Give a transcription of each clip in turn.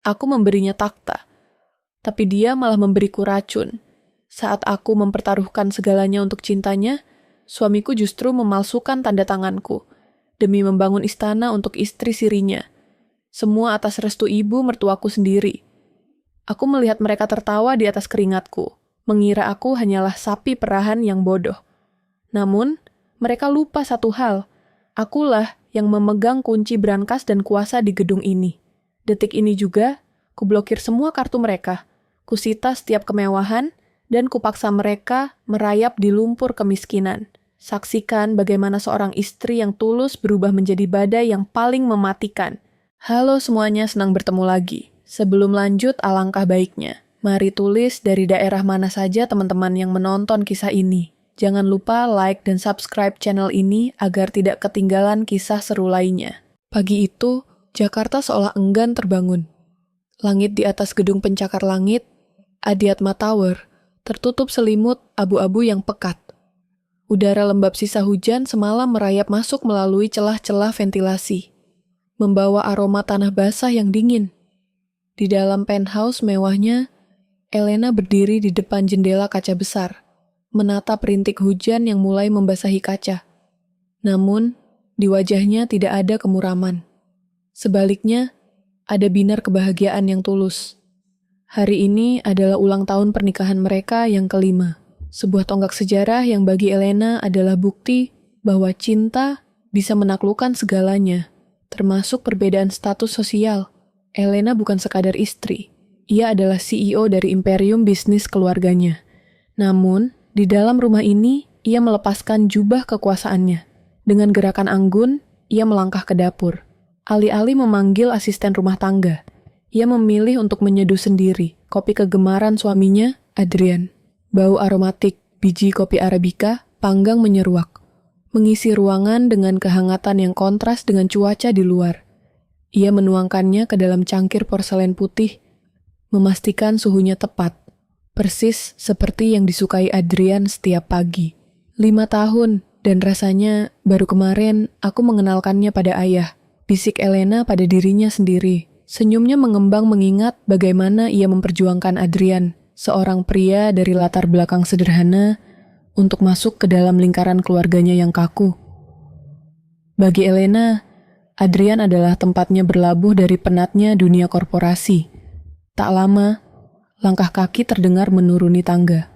Aku memberinya takhta, tapi dia malah memberiku racun. Saat aku mempertaruhkan segalanya untuk cintanya, suamiku justru memalsukan tanda tanganku demi membangun istana untuk istri sirinya. Semua atas restu ibu mertuaku sendiri. Aku melihat mereka tertawa di atas keringatku, mengira aku hanyalah sapi perahan yang bodoh. Namun, mereka lupa satu hal. Akulah yang memegang kunci brankas dan kuasa di gedung ini. Detik ini juga, kublokir semua kartu mereka. Kusita setiap kemewahan, dan kupaksa mereka merayap di lumpur kemiskinan. Saksikan bagaimana seorang istri yang tulus berubah menjadi badai yang paling mematikan. Halo semuanya, senang bertemu lagi. Sebelum lanjut, alangkah baiknya mari tulis dari daerah mana saja teman-teman yang menonton kisah ini. Jangan lupa like dan subscribe channel ini agar tidak ketinggalan kisah seru lainnya. Pagi itu, Jakarta seolah enggan terbangun. Langit di atas gedung pencakar langit, Adiatma Tower, tertutup selimut abu-abu yang pekat. Udara lembab sisa hujan semalam merayap masuk melalui celah-celah ventilasi, membawa aroma tanah basah yang dingin. Di dalam penthouse mewahnya, Elena berdiri di depan jendela kaca besar, menatap rintik hujan yang mulai membasahi kaca. Namun, di wajahnya tidak ada kemuraman. Sebaliknya, ada binar kebahagiaan yang tulus. Hari ini adalah ulang tahun pernikahan mereka yang kelima. Sebuah tonggak sejarah yang bagi Elena adalah bukti bahwa cinta bisa menaklukkan segalanya, termasuk perbedaan status sosial. Elena bukan sekadar istri. Ia adalah CEO dari imperium bisnis keluarganya. Namun, di dalam rumah ini, ia melepaskan jubah kekuasaannya. Dengan gerakan anggun, ia melangkah ke dapur. Alih-alih memanggil asisten rumah tangga, ia memilih untuk menyeduh sendiri kopi kegemaran suaminya, Adrian. Bau aromatik biji kopi Arabica panggang menyeruak, mengisi ruangan dengan kehangatan yang kontras dengan cuaca di luar. Ia menuangkannya ke dalam cangkir porselen putih, memastikan suhunya tepat, persis seperti yang disukai Adrian setiap pagi. 5 tahun, dan rasanya baru kemarin aku mengenalkannya pada ayah, bisik Elena pada dirinya sendiri. Senyumnya mengembang mengingat bagaimana ia memperjuangkan Adrian, seorang pria dari latar belakang sederhana, untuk masuk ke dalam lingkaran keluarganya yang kaku. Bagi Elena, Adrian adalah tempatnya berlabuh dari penatnya dunia korporasi. Tak lama, langkah kaki terdengar menuruni tangga.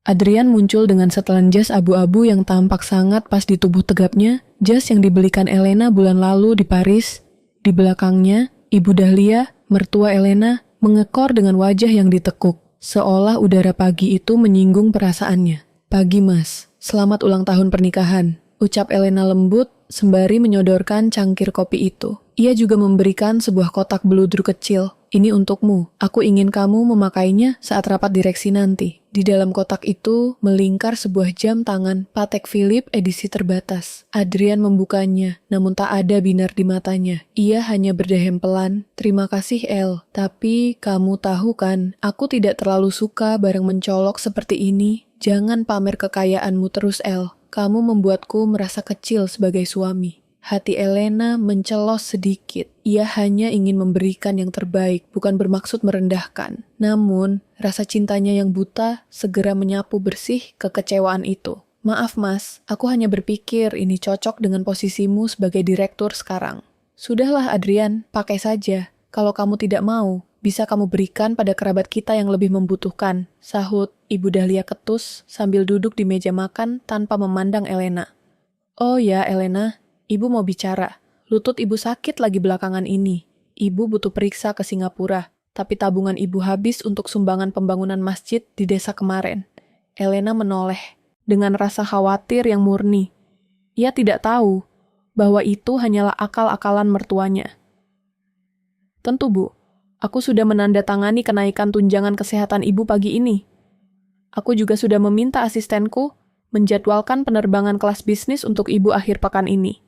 Adrian muncul dengan setelan jas abu-abu yang tampak sangat pas di tubuh tegapnya, jas yang dibelikan Elena bulan lalu di Paris. Di belakangnya, Ibu Dahlia, mertua Elena, mengekor dengan wajah yang ditekuk, seolah udara pagi itu menyinggung perasaannya. "Pagi, Mas. Selamat ulang tahun pernikahan," ucap Elena lembut sembari menyodorkan cangkir kopi itu. Ia juga memberikan sebuah kotak beludru kecil. "Ini untukmu. Aku ingin kamu memakainya saat rapat direksi nanti." Di dalam kotak itu melingkar sebuah jam tangan Patek Philippe edisi terbatas. Adrian membukanya, namun tak ada binar di matanya. Ia hanya berdehem pelan, "Terima kasih, El. Tapi kamu tahu kan, aku tidak terlalu suka barang mencolok seperti ini. Jangan pamer kekayaanmu terus, El. Kamu membuatku merasa kecil sebagai suami." Hati Elena mencelos sedikit. Ia hanya ingin memberikan yang terbaik, bukan bermaksud merendahkan. Namun, rasa cintanya yang buta segera menyapu bersih kekecewaan itu. "Maaf, Mas. Aku hanya berpikir ini cocok dengan posisimu sebagai direktur sekarang." "Sudahlah, Adrian. Pakai saja. Kalau kamu tidak mau, bisa kamu berikan pada kerabat kita yang lebih membutuhkan," sahut Ibu Dahlia ketus sambil duduk di meja makan tanpa memandang Elena. "Oh ya, Elena. Ibu mau bicara. Lutut ibu sakit lagi belakangan ini. Ibu butuh periksa ke Singapura, tapi tabungan ibu habis untuk sumbangan pembangunan masjid di desa kemarin." Elena menoleh dengan rasa khawatir yang murni. Ia tidak tahu bahwa itu hanyalah akal-akalan mertuanya. "Tentu, Bu. Aku sudah menandatangani kenaikan tunjangan kesehatan ibu pagi ini. Aku juga sudah meminta asistenku menjadwalkan penerbangan kelas bisnis untuk ibu akhir pekan ini.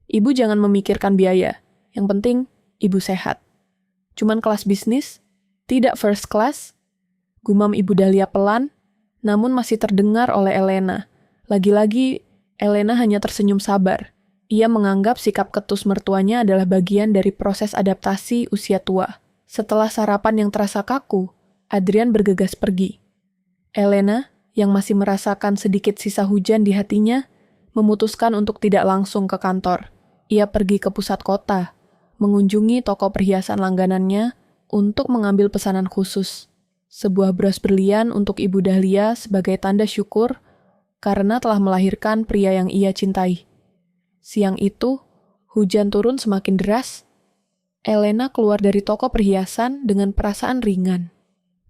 Ibu jangan memikirkan biaya. Yang penting, ibu sehat. Cuman kelas bisnis, tidak first class," gumam Ibu Dahlia pelan, namun masih terdengar oleh Elena. Lagi-lagi, Elena hanya tersenyum sabar. Ia menganggap sikap ketus mertuanya adalah bagian dari proses adaptasi usia tua. Setelah sarapan yang terasa kaku, Adrian bergegas pergi. Elena, yang masih merasakan sedikit sisa hujan di hatinya, memutuskan untuk tidak langsung ke kantor. Ia pergi ke pusat kota, mengunjungi toko perhiasan langganannya untuk mengambil pesanan khusus. Sebuah bros berlian untuk Ibu Dahlia sebagai tanda syukur karena telah melahirkan pria yang ia cintai. Siang itu, hujan turun semakin deras. Elena keluar dari toko perhiasan dengan perasaan ringan.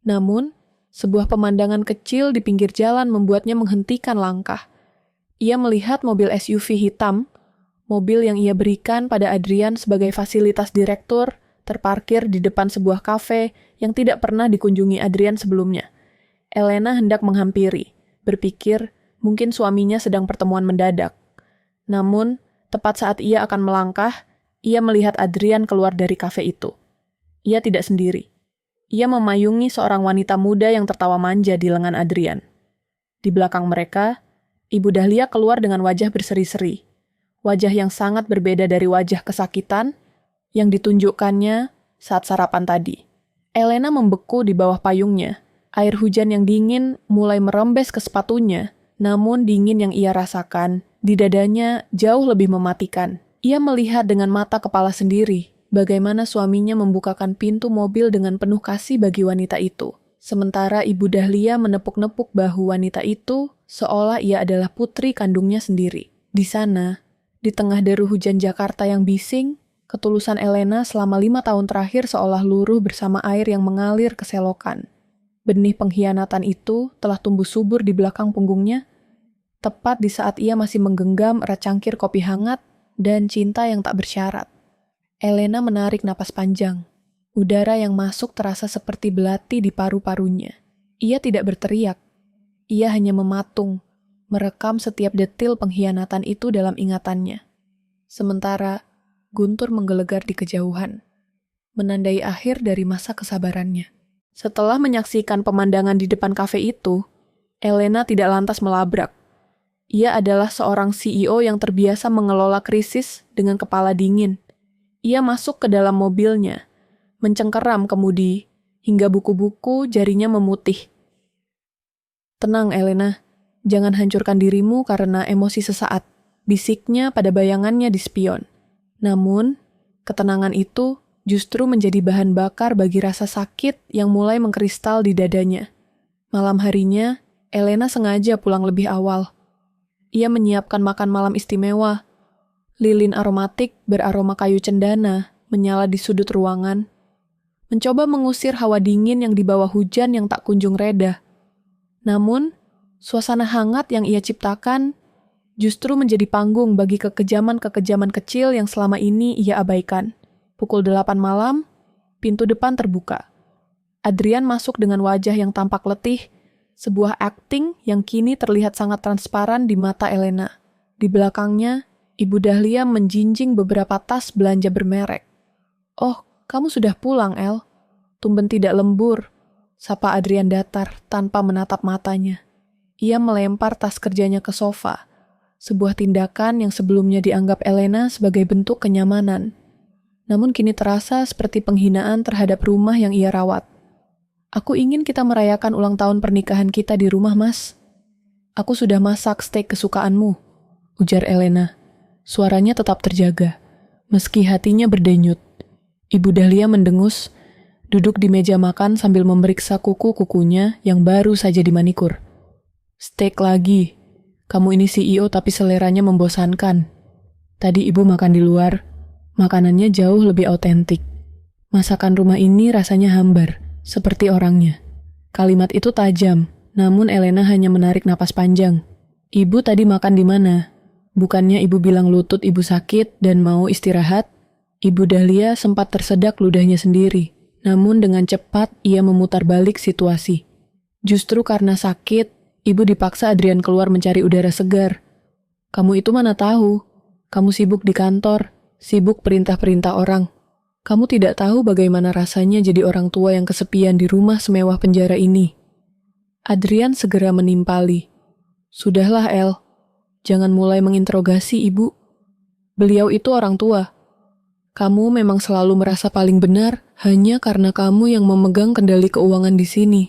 Namun, sebuah pemandangan kecil di pinggir jalan membuatnya menghentikan langkah. Ia melihat mobil SUV hitam, mobil yang ia berikan pada Adrian sebagai fasilitas direktur, terparkir di depan sebuah kafe yang tidak pernah dikunjungi Adrian sebelumnya. Elena hendak menghampiri, berpikir mungkin suaminya sedang pertemuan mendadak. Namun, tepat saat ia akan melangkah, ia melihat Adrian keluar dari kafe itu. Ia tidak sendiri. Ia memayungi seorang wanita muda yang tertawa manja di lengan Adrian. Di belakang mereka, Ibu Dahlia keluar dengan wajah berseri-seri. Wajah yang sangat berbeda dari wajah kesakitan yang ditunjukkannya saat sarapan tadi. Elena membeku di bawah payungnya. Air hujan yang dingin mulai merembes ke sepatunya, namun dingin yang ia rasakan di dadanya jauh lebih mematikan. Ia melihat dengan mata kepala sendiri bagaimana suaminya membukakan pintu mobil dengan penuh kasih bagi wanita itu. Sementara Ibu Dahlia menepuk-nepuk bahu wanita itu seolah ia adalah putri kandungnya sendiri. Di sana, di tengah deru hujan Jakarta yang bising, ketulusan Elena selama 5 tahun terakhir seolah luruh bersama air yang mengalir ke selokan. Benih pengkhianatan itu telah tumbuh subur di belakang punggungnya, tepat di saat ia masih menggenggam erat cangkir kopi hangat dan cinta yang tak bersyarat. Elena menarik napas panjang. Udara yang masuk terasa seperti belati di paru-parunya. Ia tidak berteriak. Ia hanya mematung, merekam setiap detil pengkhianatan itu dalam ingatannya. Sementara guntur menggelegar di kejauhan, menandai akhir dari masa kesabarannya. Setelah menyaksikan pemandangan di depan kafe itu, Elena tidak lantas melabrak. Ia adalah seorang CEO yang terbiasa mengelola krisis dengan kepala dingin. Ia masuk ke dalam mobilnya, mencengkeram kemudi, hingga buku-buku jarinya memutih. "Tenang, Elena. Jangan hancurkan dirimu karena emosi sesaat," bisiknya pada bayangannya di spion. Namun, ketenangan itu justru menjadi bahan bakar bagi rasa sakit yang mulai mengkristal di dadanya. Malam harinya, Elena sengaja pulang lebih awal. Ia menyiapkan makan malam istimewa. Lilin aromatik beraroma kayu cendana menyala di sudut ruangan, mencoba mengusir hawa dingin yang dibawa hujan yang tak kunjung reda. Namun, suasana hangat yang ia ciptakan justru menjadi panggung bagi kekejaman-kekejaman kecil yang selama ini ia abaikan. Pukul 8 malam, pintu depan terbuka. Adrian masuk dengan wajah yang tampak letih, sebuah akting yang kini terlihat sangat transparan di mata Elena. Di belakangnya, Ibu Dahlia menjinjing beberapa tas belanja bermerek. "Oh, kamu sudah pulang, El." Tumben tidak lembur, sapa Adrian datar tanpa menatap matanya. Ia melempar tas kerjanya ke sofa, sebuah tindakan yang sebelumnya dianggap Elena sebagai bentuk kenyamanan. Namun kini terasa seperti penghinaan terhadap rumah yang ia rawat. "Aku ingin kita merayakan ulang tahun pernikahan kita di rumah, Mas. Aku sudah masak steak kesukaanmu," ujar Elena. Suaranya tetap terjaga, meski hatinya berdenyut. Ibu Dahlia mendengus, duduk di meja makan sambil memeriksa kuku-kukunya yang baru saja dimanikur. "Steak lagi. Kamu ini CEO tapi seleranya membosankan. Tadi ibu makan di luar. Makanannya jauh lebih autentik. Masakan rumah ini rasanya hambar, seperti orangnya." Kalimat itu tajam, namun Elena hanya menarik napas panjang. "Ibu tadi makan di mana? Bukannya ibu bilang lutut ibu sakit dan mau istirahat?" Ibu Dahlia sempat tersedak ludahnya sendiri, namun dengan cepat ia memutar balik situasi. Justru karena sakit, ibu dipaksa Adrian keluar mencari udara segar. "Kamu itu mana tahu? Kamu sibuk di kantor, sibuk perintah-perintah orang. Kamu tidak tahu bagaimana rasanya jadi orang tua yang kesepian di rumah semewah penjara ini." Adrian segera menimpali. "Sudahlah, El. Jangan mulai menginterogasi ibu. Beliau itu orang tua. Kamu memang selalu merasa paling benar hanya karena kamu yang memegang kendali keuangan di sini.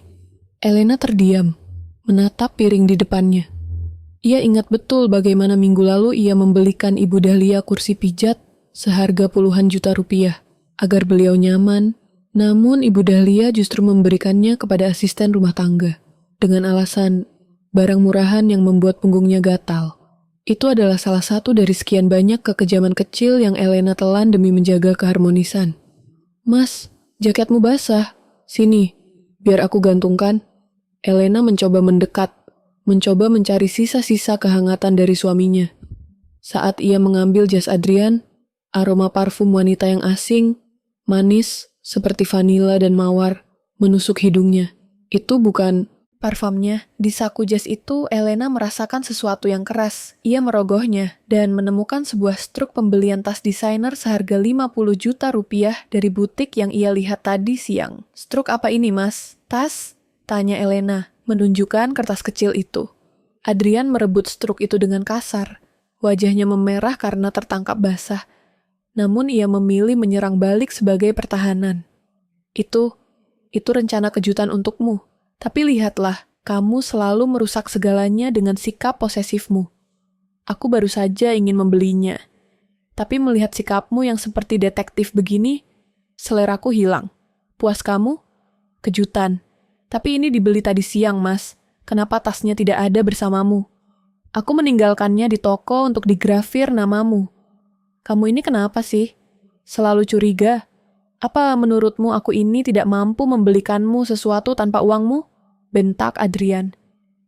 Elena terdiam, menatap piring di depannya. Ia ingat betul bagaimana minggu lalu ia membelikan Ibu Dahlia kursi pijat seharga puluhan juta rupiah agar beliau nyaman, namun Ibu Dahlia justru memberikannya kepada asisten rumah tangga dengan alasan barang murahan yang membuat punggungnya gatal. Itu adalah salah satu dari sekian banyak kekejaman kecil yang Elena telan demi menjaga keharmonisan. "Mas, jaketmu basah. Sini, biar aku gantungkan." Elena mencoba mendekat, mencoba mencari sisa-sisa kehangatan dari suaminya. Saat ia mengambil jas Adrian, aroma parfum wanita yang asing, manis, seperti vanila dan mawar, menusuk hidungnya. Itu bukan parfumnya. Di saku jas itu, Elena merasakan sesuatu yang keras. Ia merogohnya dan menemukan sebuah struk pembelian tas desainer seharga 50 juta rupiah dari butik yang ia lihat tadi siang. "Struk apa ini, Mas?" "Tas?" tanya Elena, menunjukkan kertas kecil itu. Adrian merebut struk itu dengan kasar. Wajahnya memerah karena tertangkap basah. Namun ia memilih menyerang balik sebagai pertahanan. Itu rencana kejutan untukmu. Tapi lihatlah, kamu selalu merusak segalanya dengan sikap posesifmu. Aku baru saja ingin membelinya. Tapi melihat sikapmu yang seperti detektif begini, seleraku hilang. Puas kamu? Kejutan. Tapi ini dibeli tadi siang, Mas. Kenapa tasnya tidak ada bersamamu? Aku meninggalkannya di toko untuk digrafir namamu. Kamu ini kenapa sih? Selalu curiga. Apa menurutmu aku ini tidak mampu membelikanmu sesuatu tanpa uangmu? Bentak Adrian.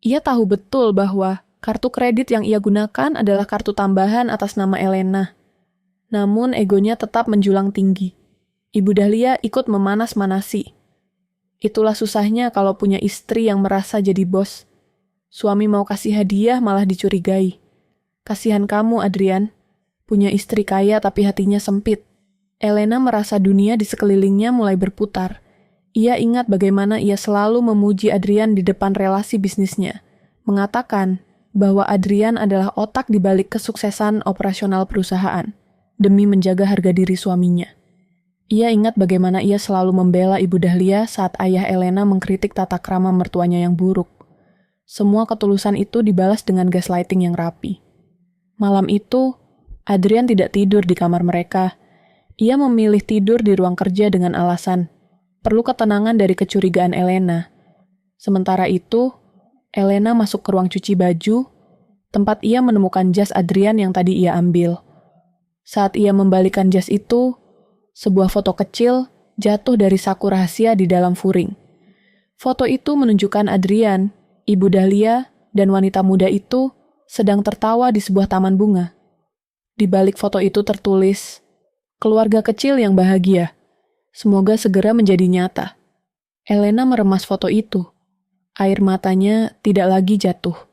Ia tahu betul bahwa kartu kredit yang ia gunakan adalah kartu tambahan atas nama Elena. Namun egonya tetap menjulang tinggi. Ibu Dahlia ikut memanas-manasi. Itulah susahnya kalau punya istri yang merasa jadi bos. Suami mau kasih hadiah malah dicurigai. Kasihan kamu, Adrian. Punya istri kaya tapi hatinya sempit. Elena merasa dunia di sekelilingnya mulai berputar. Ia ingat bagaimana ia selalu memuji Adrian di depan relasi bisnisnya. Mengatakan bahwa Adrian adalah otak di balik kesuksesan operasional perusahaan demi menjaga harga diri suaminya. Ia ingat bagaimana ia selalu membela Ibu Dahlia saat ayah Elena mengkritik tata krama mertuanya yang buruk. Semua ketulusan itu dibalas dengan gaslighting yang rapi. Malam itu, Adrian tidak tidur di kamar mereka. Ia memilih tidur di ruang kerja dengan alasan perlu ketenangan dari kecurigaan Elena. Sementara itu, Elena masuk ke ruang cuci baju, tempat ia menemukan jas Adrian yang tadi ia ambil. Saat ia membalikan jas itu, sebuah foto kecil jatuh dari saku rahasia di dalam furing. Foto itu menunjukkan Adrian, Ibu Dahlia, dan wanita muda itu sedang tertawa di sebuah taman bunga. Di balik foto itu tertulis, "Keluarga kecil yang bahagia. Semoga segera menjadi nyata." Elena meremas foto itu. Air matanya tidak lagi jatuh.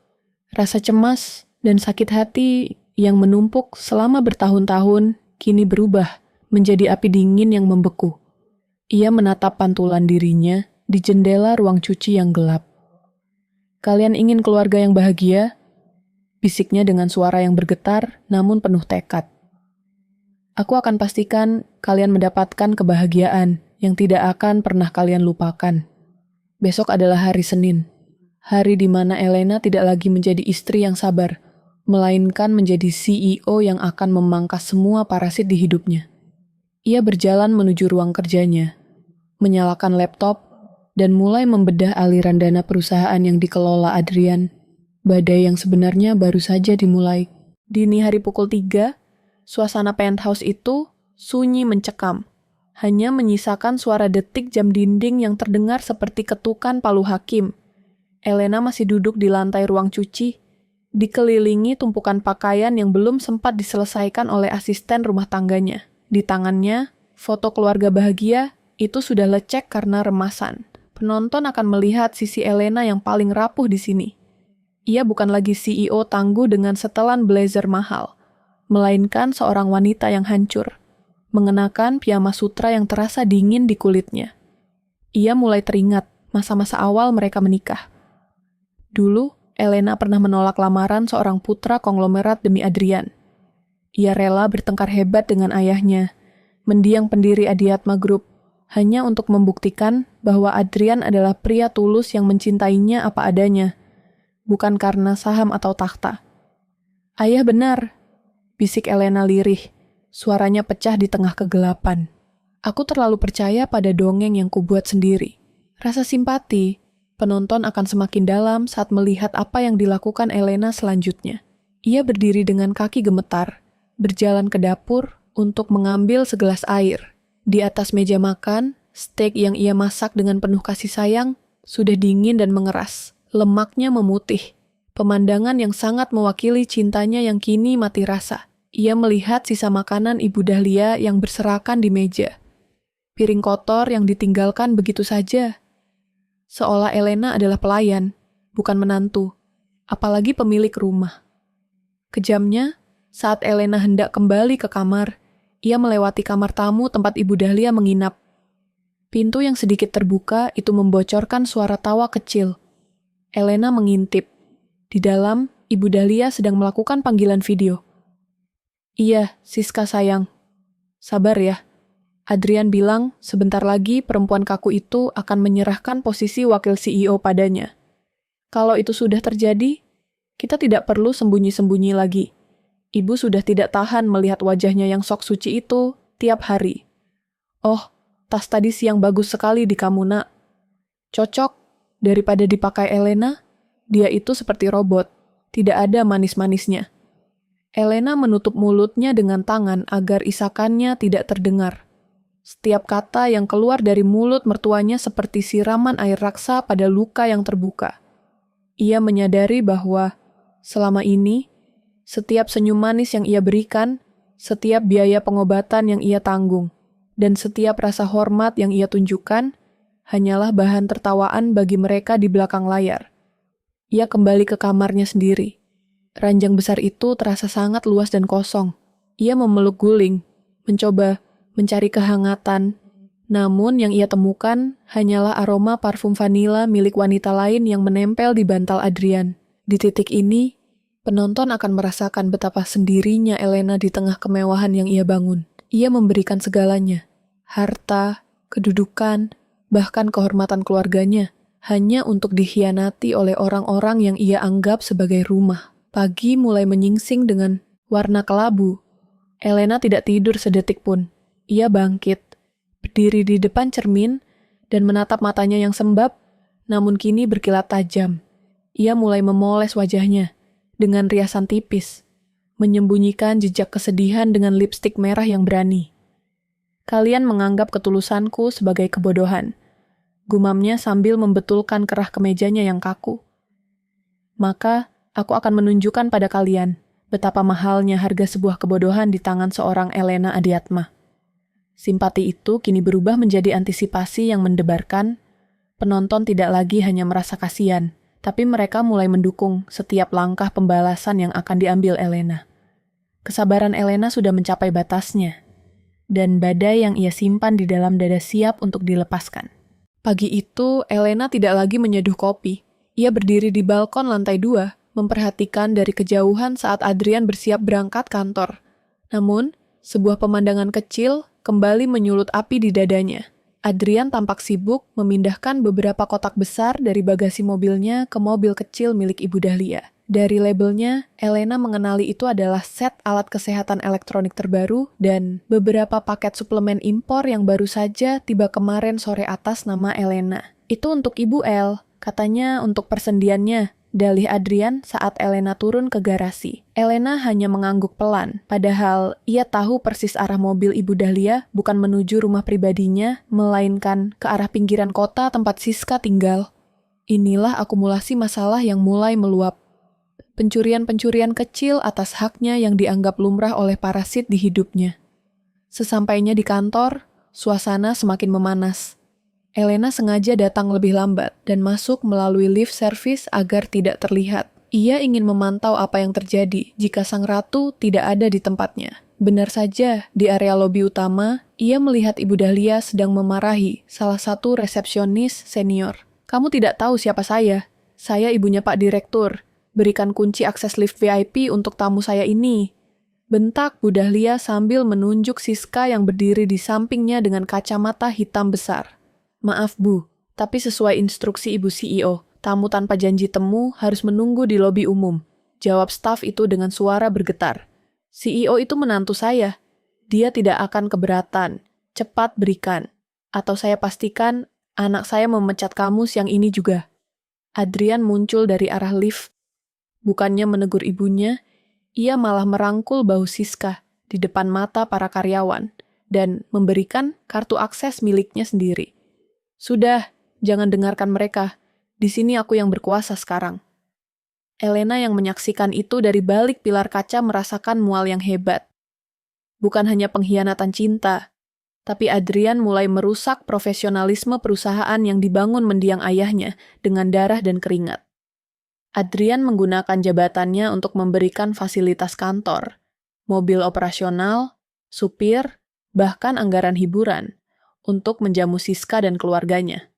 Rasa cemas dan sakit hati yang menumpuk selama bertahun-tahun kini berubah menjadi api dingin yang membeku. Ia menatap pantulan dirinya di jendela ruang cuci yang gelap. "Kalian ingin keluarga yang bahagia?" bisiknya dengan suara yang bergetar namun penuh tekad. "Aku akan pastikan kalian mendapatkan kebahagiaan yang tidak akan pernah kalian lupakan." Besok adalah hari Senin, hari di mana Elena tidak lagi menjadi istri yang sabar, melainkan menjadi CEO yang akan memangkas semua parasit di hidupnya. Ia berjalan menuju ruang kerjanya, menyalakan laptop, dan mulai membedah aliran dana perusahaan yang dikelola Adrian. Badai yang sebenarnya baru saja dimulai. Dini hari pukul 3, suasana penthouse itu sunyi mencekam. Hanya menyisakan suara detik jam dinding yang terdengar seperti ketukan palu hakim. Elena masih duduk di lantai ruang cuci, dikelilingi tumpukan pakaian yang belum sempat diselesaikan oleh asisten rumah tangganya. Di tangannya, foto keluarga bahagia itu sudah lecek karena remasan. Penonton akan melihat sisi Elena yang paling rapuh di sini. Ia bukan lagi CEO tangguh dengan setelan blazer mahal, melainkan seorang wanita yang hancur, mengenakan piyama sutra yang terasa dingin di kulitnya. Ia mulai teringat masa-masa awal mereka menikah. Dulu, Elena pernah menolak lamaran seorang putra konglomerat demi Adrian. Ia rela bertengkar hebat dengan ayahnya, mendiang pendiri Adiatma Group, hanya untuk membuktikan bahwa Adrian adalah pria tulus yang mencintainya apa adanya, bukan karena saham atau takhta. Ayah benar, bisik Elena lirih, suaranya pecah di tengah kegelapan. Aku terlalu percaya pada dongeng yang kubuat sendiri. Rasa simpati, penonton akan semakin dalam saat melihat apa yang dilakukan Elena selanjutnya. Ia berdiri dengan kaki gemetar, berjalan ke dapur untuk mengambil segelas air. Di atas meja makan, steak yang ia masak dengan penuh kasih sayang sudah dingin dan mengeras. Lemaknya memutih. Pemandangan yang sangat mewakili cintanya yang kini mati rasa. Ia melihat sisa makanan Ibu Dahlia yang berserakan di meja. Piring kotor yang ditinggalkan begitu saja. Seolah Elena adalah pelayan, bukan menantu, apalagi pemilik rumah. Kejamnya, saat Elena hendak kembali ke kamar, ia melewati kamar tamu tempat Ibu Dahlia menginap. Pintu yang sedikit terbuka itu membocorkan suara tawa kecil. Elena mengintip. Di dalam, Ibu Dahlia sedang melakukan panggilan video. Iya, Siska sayang. Sabar ya. Adrian bilang sebentar lagi perempuan kaku itu akan menyerahkan posisi wakil CEO padanya. Kalau itu sudah terjadi, kita tidak perlu sembunyi-sembunyi lagi. Ibu sudah tidak tahan melihat wajahnya yang sok suci itu tiap hari. Oh, tas tadi siang bagus sekali di kamu, Nak. Cocok, daripada dipakai Elena, dia itu seperti robot, tidak ada manis-manisnya. Elena menutup mulutnya dengan tangan agar isakannya tidak terdengar. Setiap kata yang keluar dari mulut mertuanya seperti siraman air raksa pada luka yang terbuka. Ia menyadari bahwa selama ini, setiap senyum manis yang ia berikan, setiap biaya pengobatan yang ia tanggung, dan setiap rasa hormat yang ia tunjukkan, hanyalah bahan tertawaan bagi mereka di belakang layar. Ia kembali ke kamarnya sendiri. Ranjang besar itu terasa sangat luas dan kosong. Ia memeluk guling, mencoba mencari kehangatan, namun yang ia temukan hanyalah aroma parfum vanila milik wanita lain yang menempel di bantal Adrian. Di titik ini, penonton akan merasakan betapa sendirinya Elena di tengah kemewahan yang ia bangun. Ia memberikan segalanya, harta, kedudukan, bahkan kehormatan keluarganya, hanya untuk dikhianati oleh orang-orang yang ia anggap sebagai rumah. Pagi mulai menyingsing dengan warna kelabu. Elena tidak tidur sedetik pun. Ia bangkit, berdiri di depan cermin, dan menatap matanya yang sembab, namun kini berkilat tajam. Ia mulai memoles wajahnya dengan riasan tipis, menyembunyikan jejak kesedihan dengan lipstik merah yang berani. Kalian menganggap ketulusanku sebagai kebodohan, gumamnya sambil membetulkan kerah kemejanya yang kaku. Maka, aku akan menunjukkan pada kalian betapa mahalnya harga sebuah kebodohan di tangan seorang Elena Adiatma. Simpati itu kini berubah menjadi antisipasi yang mendebarkan. Penonton tidak lagi hanya merasa kasihan, tapi mereka mulai mendukung setiap langkah pembalasan yang akan diambil Elena. Kesabaran Elena sudah mencapai batasnya, dan badai yang ia simpan di dalam dada siap untuk dilepaskan. Pagi itu, Elena tidak lagi menyeduh kopi. Ia berdiri di balkon lantai 2, memperhatikan dari kejauhan saat Adrian bersiap berangkat kantor. Namun, sebuah pemandangan kecil kembali menyulut api di dadanya. Adrian tampak sibuk memindahkan beberapa kotak besar dari bagasi mobilnya ke mobil kecil milik Ibu Dahlia. Dari labelnya, Elena mengenali itu adalah set alat kesehatan elektronik terbaru dan beberapa paket suplemen impor yang baru saja tiba kemarin sore atas nama Elena. Itu untuk Ibu El, katanya untuk persendiannya. Dalih Adrian saat Elena turun ke garasi. Elena hanya mengangguk pelan, padahal ia tahu persis arah mobil Ibu Dahlia bukan menuju rumah pribadinya, melainkan ke arah pinggiran kota tempat Siska tinggal. Inilah akumulasi masalah yang mulai meluap. Pencurian-pencurian kecil atas haknya yang dianggap lumrah oleh parasit di hidupnya. Sesampainya di kantor, suasana semakin memanas. Elena sengaja datang lebih lambat dan masuk melalui lift service agar tidak terlihat. Ia ingin memantau apa yang terjadi jika sang ratu tidak ada di tempatnya. Benar saja, di area lobi utama, ia melihat Ibu Dahlia sedang memarahi salah satu resepsionis senior. Kamu tidak tahu siapa saya? Saya ibunya Pak Direktur. Berikan kunci akses lift VIP untuk tamu saya ini. bentak Bu Dahlia sambil menunjuk Siska yang berdiri di sampingnya dengan kacamata hitam besar. Maaf Bu, tapi sesuai instruksi Ibu CEO, tamu tanpa janji temu harus menunggu di lobi umum. Jawab staf itu dengan suara bergetar. CEO itu menantu saya. Dia tidak akan keberatan. Cepat berikan. Atau saya pastikan anak saya memecat kamu siang ini juga. Adrian muncul dari arah lift. Bukannya menegur ibunya, ia malah merangkul bahu Siska di depan mata para karyawan dan memberikan kartu akses miliknya sendiri. Sudah, jangan dengarkan mereka. Di sini aku yang berkuasa sekarang. Elena yang menyaksikan itu dari balik pilar kaca merasakan mual yang hebat. Bukan hanya pengkhianatan cinta, tapi Adrian mulai merusak profesionalisme perusahaan yang dibangun mendiang ayahnya dengan darah dan keringat. Adrian menggunakan jabatannya untuk memberikan fasilitas kantor, mobil operasional, supir, bahkan anggaran hiburan untuk menjamu Siska dan keluarganya.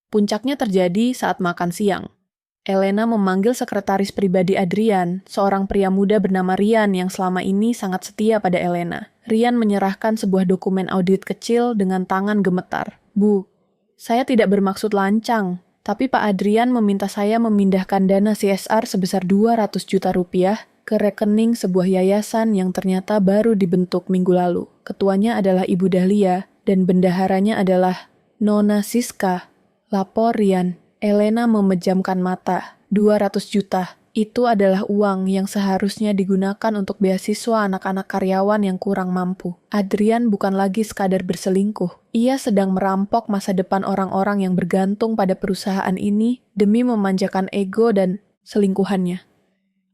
Puncaknya terjadi saat makan siang. Elena memanggil sekretaris pribadi Adrian, seorang pria muda bernama Rian yang selama ini sangat setia pada Elena. Rian menyerahkan sebuah dokumen audit kecil dengan tangan gemetar. Bu, saya tidak bermaksud lancang, tapi Pak Adrian meminta saya memindahkan dana CSR sebesar 200 juta rupiah ke rekening sebuah yayasan yang ternyata baru dibentuk minggu lalu. Ketuanya adalah Ibu Dahlia dan bendaharanya adalah Nona Siska. Lapor Rian. Elena memejamkan mata. 200 juta. Itu adalah uang yang seharusnya digunakan untuk beasiswa anak-anak karyawan yang kurang mampu. Adrian bukan lagi sekadar berselingkuh. Ia sedang merampok masa depan orang-orang yang bergantung pada perusahaan ini demi memanjakan ego dan selingkuhannya.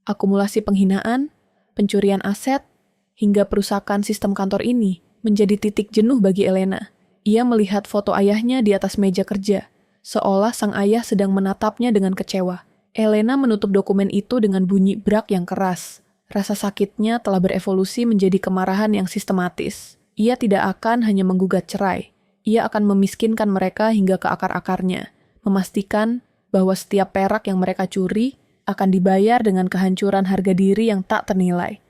Akumulasi penghinaan, pencurian aset, hingga perusakan sistem kantor ini menjadi titik jenuh bagi Elena. Ia melihat foto ayahnya di atas meja kerja, seolah sang ayah sedang menatapnya dengan kecewa. Elena menutup dokumen itu dengan bunyi brak yang keras. Rasa sakitnya telah berevolusi menjadi kemarahan yang sistematis. Ia tidak akan hanya menggugat cerai. Ia akan memiskinkan mereka hingga ke akar-akarnya, memastikan bahwa setiap perak yang mereka curi akan dibayar dengan kehancuran harga diri yang tak ternilai.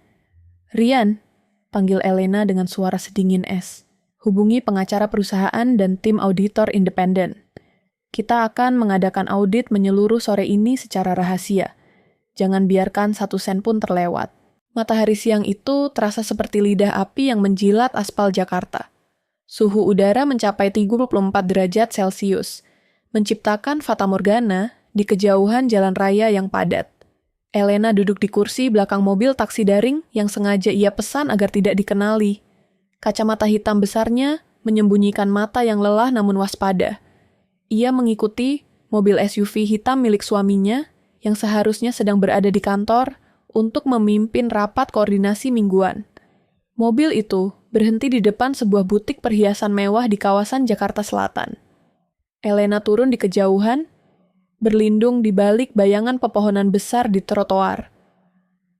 Rian, panggil Elena dengan suara sedingin es. Hubungi pengacara perusahaan dan tim auditor independen. Kita akan mengadakan audit menyeluruh sore ini secara rahasia. Jangan biarkan 1 sen pun terlewat. Matahari siang itu terasa seperti lidah api yang menjilat aspal Jakarta. Suhu udara mencapai 34 derajat Celcius, menciptakan fatamorgana di kejauhan jalan raya yang padat. Elena duduk di kursi belakang mobil taksi daring yang sengaja ia pesan agar tidak dikenali. Kacamata hitam besarnya menyembunyikan mata yang lelah namun waspada. Ia mengikuti mobil SUV hitam milik suaminya yang seharusnya sedang berada di kantor untuk memimpin rapat koordinasi mingguan. Mobil itu berhenti di depan sebuah butik perhiasan mewah di kawasan Jakarta Selatan. Elena turun di kejauhan, berlindung di balik bayangan pepohonan besar di trotoar.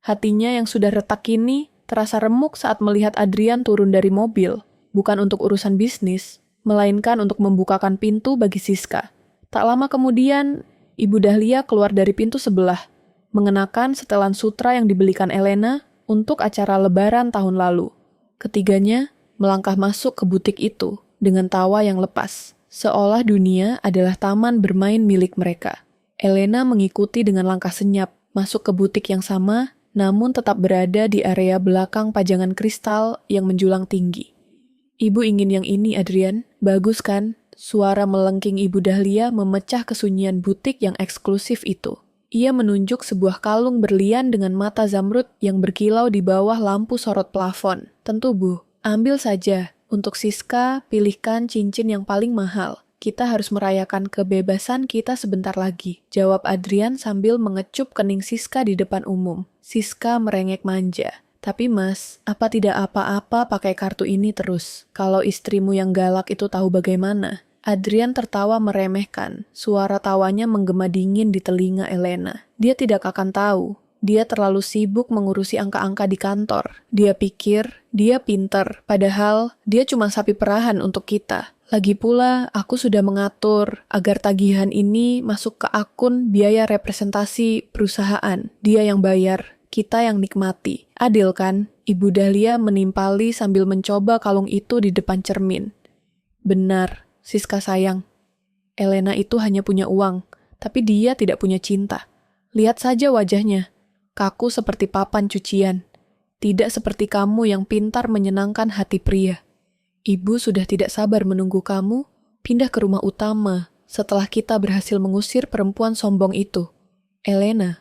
Hatinya yang sudah retak kini terasa remuk saat melihat Adrian turun dari mobil, bukan untuk urusan bisnis, melainkan untuk membukakan pintu bagi Siska. Tak lama kemudian, Ibu Dahlia keluar dari pintu sebelah, mengenakan setelan sutra yang dibelikan Elena untuk acara lebaran tahun lalu. Ketiganya melangkah masuk ke butik itu dengan tawa yang lepas, seolah dunia adalah taman bermain milik mereka. Elena mengikuti dengan langkah senyap, masuk ke butik yang sama, namun tetap berada di area belakang pajangan kristal yang menjulang tinggi. Ibu ingin yang ini, Adrian. Bagus kan? Suara melengking Ibu Dahlia memecah kesunyian butik yang eksklusif itu. Ia menunjuk sebuah kalung berlian dengan mata zamrud yang berkilau di bawah lampu sorot plafon. Tentu, Bu. Ambil saja. Untuk Siska, pilihkan cincin yang paling mahal. Kita harus merayakan kebebasan kita sebentar lagi. Jawab Adrian sambil mengecup kening Siska di depan umum. Siska merengek manja. Tapi Mas, apa tidak apa-apa pakai kartu ini terus? Kalau istrimu yang galak itu tahu bagaimana? Adrian tertawa meremehkan. Suara tawanya menggema dingin di telinga Elena. Dia tidak akan tahu. Dia terlalu sibuk mengurusi angka-angka di kantor. Dia pikir dia pinter, padahal dia cuma sapi perahan untuk kita. Lagi pula, aku sudah mengatur agar tagihan ini masuk ke akun biaya representasi perusahaan. Dia yang bayar. kita yang nikmati. Adil kan? Ibu Dahlia menimpali sambil mencoba kalung itu di depan cermin. Benar, Siska sayang. Elena itu hanya punya uang, tapi dia tidak punya cinta. Lihat saja wajahnya, kaku seperti papan cucian. Tidak seperti kamu yang pintar menyenangkan hati pria. Ibu sudah tidak sabar menunggu kamu pindah ke rumah utama setelah kita berhasil mengusir perempuan sombong itu. Elena,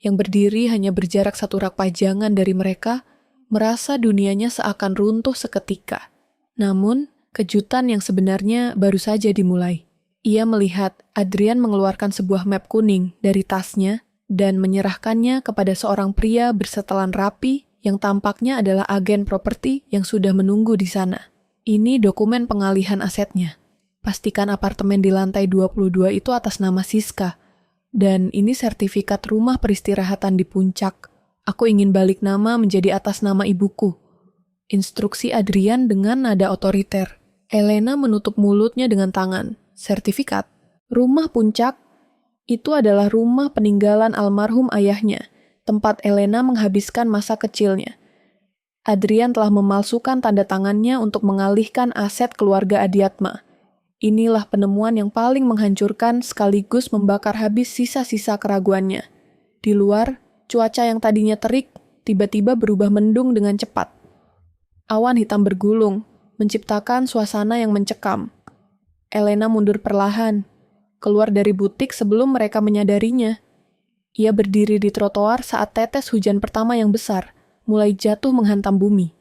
yang berdiri hanya berjarak 1 rak pajangan dari mereka, merasa dunianya seakan runtuh seketika. Namun, kejutan yang sebenarnya baru saja dimulai. Ia melihat Adrian mengeluarkan sebuah map kuning dari tasnya dan menyerahkannya kepada seorang pria bersetelan rapi yang tampaknya adalah agen properti yang sudah menunggu di sana. Ini dokumen pengalihan asetnya. Pastikan apartemen di lantai 22 itu atas nama Siska. Dan ini sertifikat rumah peristirahatan di puncak. Aku ingin balik nama menjadi atas nama ibuku. Instruksi Adrian dengan nada otoriter. Elena menutup mulutnya dengan tangan. Sertifikat. Rumah puncak itu adalah rumah peninggalan almarhum ayahnya, tempat Elena menghabiskan masa kecilnya. Adrian telah memalsukan tanda tangannya untuk mengalihkan aset keluarga Adiatma. Inilah penemuan yang paling menghancurkan sekaligus membakar habis sisa-sisa keraguannya. Di luar, cuaca yang tadinya terik tiba-tiba berubah mendung dengan cepat. Awan hitam bergulung, menciptakan suasana yang mencekam. Elena mundur perlahan, keluar dari butik sebelum mereka menyadarinya. Ia berdiri di trotoar saat tetes hujan pertama yang besar mulai jatuh menghantam bumi.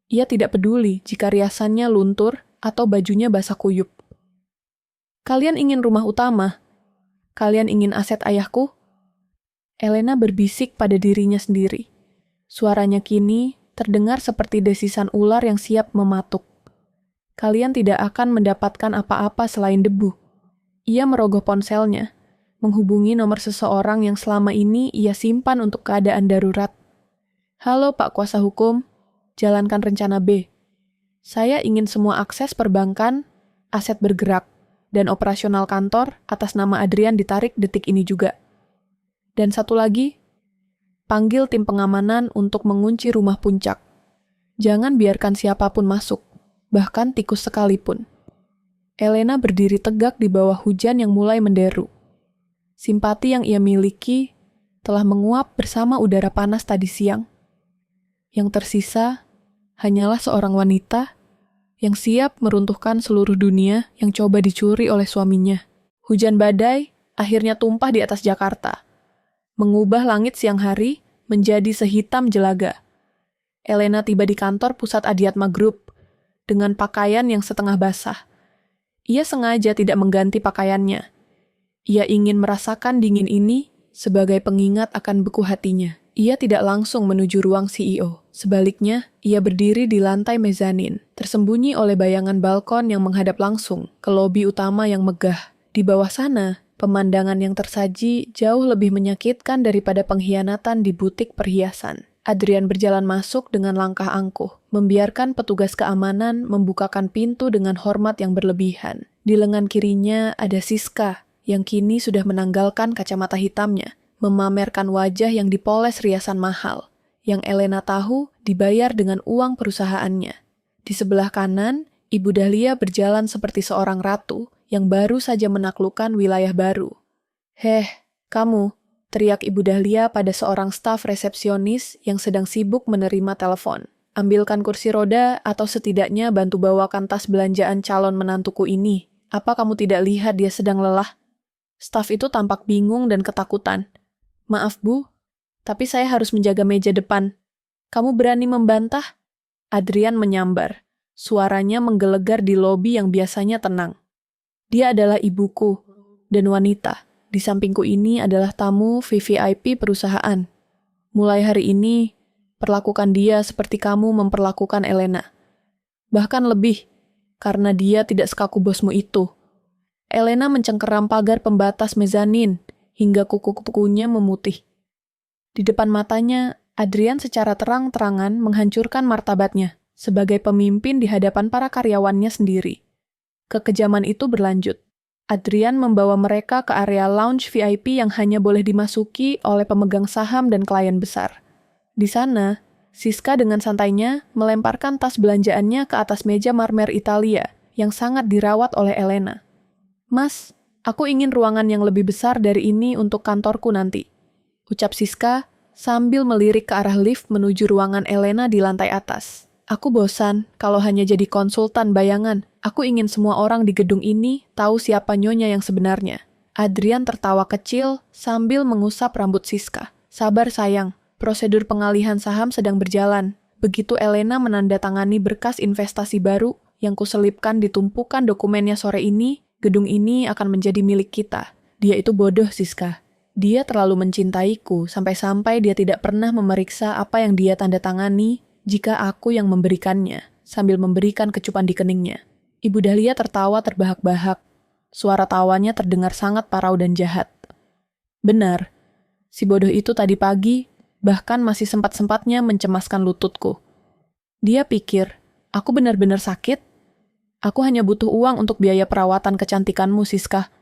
Ia tidak peduli jika riasannya luntur atau bajunya basah kuyup. Kalian ingin rumah utama? Kalian ingin aset ayahku? Elena berbisik pada dirinya sendiri. Suaranya kini terdengar seperti desisan ular yang siap mematuk. Kalian tidak akan mendapatkan apa-apa selain debu. Ia merogoh ponselnya, menghubungi nomor seseorang yang selama ini ia simpan untuk keadaan darurat. Halo Pak Kuasa Hukum, jalankan rencana B. Saya ingin semua akses perbankan, aset bergerak, dan operasional kantor atas nama Adrian ditarik detik ini juga. Dan satu lagi, panggil tim pengamanan untuk mengunci rumah puncak. Jangan biarkan siapapun masuk, bahkan tikus sekalipun. Elena berdiri tegak di bawah hujan yang mulai menderu. Simpati yang ia miliki telah menguap bersama udara panas tadi siang. Yang tersisa hanyalah seorang wanita yang siap meruntuhkan seluruh dunia yang coba dicuri oleh suaminya. Hujan badai akhirnya tumpah di atas Jakarta, mengubah langit siang hari menjadi sehitam jelaga. Elena tiba di kantor pusat Adiatma Group dengan pakaian yang setengah basah. Ia sengaja tidak mengganti pakaiannya. Ia ingin merasakan dingin ini sebagai pengingat akan beku hatinya. Ia tidak langsung menuju ruang CEO. Sebaliknya, ia berdiri di lantai mezanin, tersembunyi oleh bayangan balkon yang menghadap langsung ke lobi utama yang megah. Di bawah sana, pemandangan yang tersaji jauh lebih menyakitkan daripada pengkhianatan di butik perhiasan. Adrian berjalan masuk dengan langkah angkuh, membiarkan petugas keamanan membukakan pintu dengan hormat yang berlebihan. Di lengan kirinya ada Siska, yang kini sudah menanggalkan kacamata hitamnya, memamerkan wajah yang dipoles riasan mahal, yang Elena tahu dibayar dengan uang perusahaannya. Di sebelah kanan, Ibu Dahlia berjalan seperti seorang ratu yang baru saja menaklukkan wilayah baru. "Heh, kamu," teriak Ibu Dahlia pada seorang staf resepsionis yang sedang sibuk menerima telepon. "Ambilkan kursi roda atau setidaknya bantu bawakan tas belanjaan calon menantuku ini. Apa kamu tidak lihat dia sedang lelah?" Staf itu tampak bingung dan ketakutan. "Maaf Bu, tapi saya harus menjaga meja depan. Kamu berani membantah?" Adrian menyambar. Suaranya menggelegar di lobi yang biasanya tenang. "Dia adalah ibuku dan wanita. Di sampingku ini adalah tamu VVIP perusahaan. Mulai hari ini, perlakukan dia seperti kamu memperlakukan Elena. Bahkan lebih, karena dia tidak sekaku bosmu itu." Elena mencengkeram pagar pembatas mezanin hingga kuku-kukunya memutih. Di depan matanya, Adrian secara terang-terangan menghancurkan martabatnya sebagai pemimpin di hadapan para karyawannya sendiri. Kekejaman itu berlanjut. Adrian membawa mereka ke area lounge VIP yang hanya boleh dimasuki oleh pemegang saham dan klien besar. Di sana, Siska dengan santainya melemparkan tas belanjaannya ke atas meja marmer Italia yang sangat dirawat oleh Elena. "Mas, aku ingin ruangan yang lebih besar dari ini untuk kantorku nanti," ucap Siska sambil melirik ke arah lift menuju ruangan Elena di lantai atas. "Aku bosan kalau hanya jadi konsultan bayangan. Aku ingin semua orang di gedung ini tahu siapa nyonya yang sebenarnya." Adrian tertawa kecil sambil mengusap rambut Siska. "Sabar sayang, prosedur pengalihan saham sedang berjalan. Begitu Elena menandatangani berkas investasi baru yang kuselipkan di tumpukan dokumennya sore ini, gedung ini akan menjadi milik kita." "Dia itu bodoh, Siska. Dia terlalu mencintaiku sampai-sampai dia tidak pernah memeriksa apa yang dia tanda tangani jika aku yang memberikannya," sambil memberikan kecupan di keningnya. Ibu Dahlia tertawa terbahak-bahak. Suara tawanya terdengar sangat parau dan jahat. "Benar, si bodoh itu tadi pagi bahkan masih sempat-sempatnya mencemaskan lututku. Dia pikir, aku benar-benar sakit? Aku hanya butuh uang untuk biaya perawatan kecantikanmu, Siska.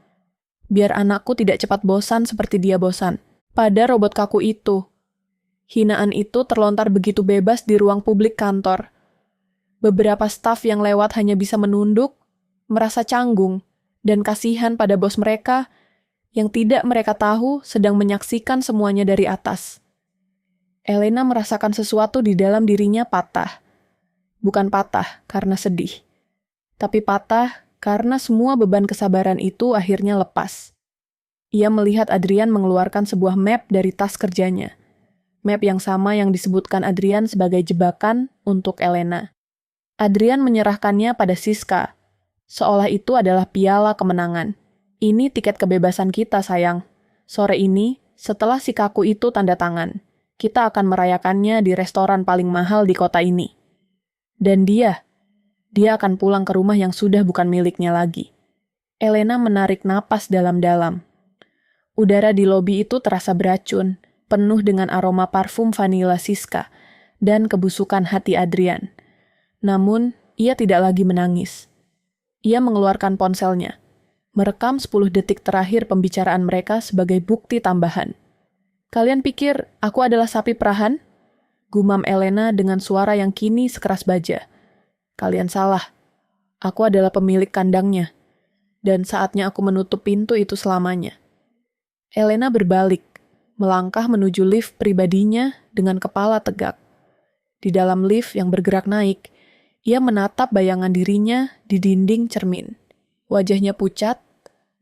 Biar anakku tidak cepat bosan seperti dia bosan. Pada robot kaku itu." Hinaan itu terlontar begitu bebas di ruang publik kantor. Beberapa staf yang lewat hanya bisa menunduk, merasa canggung, dan kasihan pada bos mereka yang tidak mereka tahu sedang menyaksikan semuanya dari atas. Elena merasakan sesuatu di dalam dirinya patah. Bukan patah karena sedih, tapi patah karena semua beban kesabaran itu akhirnya lepas. Ia melihat Adrian mengeluarkan sebuah map dari tas kerjanya. Map yang sama yang disebutkan Adrian sebagai jebakan untuk Elena. Adrian menyerahkannya pada Siska, seolah itu adalah piala kemenangan. "Ini tiket kebebasan kita, sayang. Sore ini, setelah si kaku itu tanda tangan, kita akan merayakannya di restoran paling mahal di kota ini. Dan dia akan pulang ke rumah yang sudah bukan miliknya lagi." Elena menarik napas dalam-dalam. Udara di lobi itu terasa beracun, penuh dengan aroma parfum vanila Siska dan kebusukan hati Adrian. Namun, ia tidak lagi menangis. Ia mengeluarkan ponselnya, merekam 10 detik terakhir pembicaraan mereka sebagai bukti tambahan. "Kalian pikir aku adalah sapi perahan?" gumam Elena dengan suara yang kini sekeras baja. "Kalian salah. Aku adalah pemilik kandangnya. Dan saatnya aku menutup pintu itu selamanya." Elena berbalik, melangkah menuju lift pribadinya dengan kepala tegak. Di dalam lift yang bergerak naik, ia menatap bayangan dirinya di dinding cermin. Wajahnya pucat,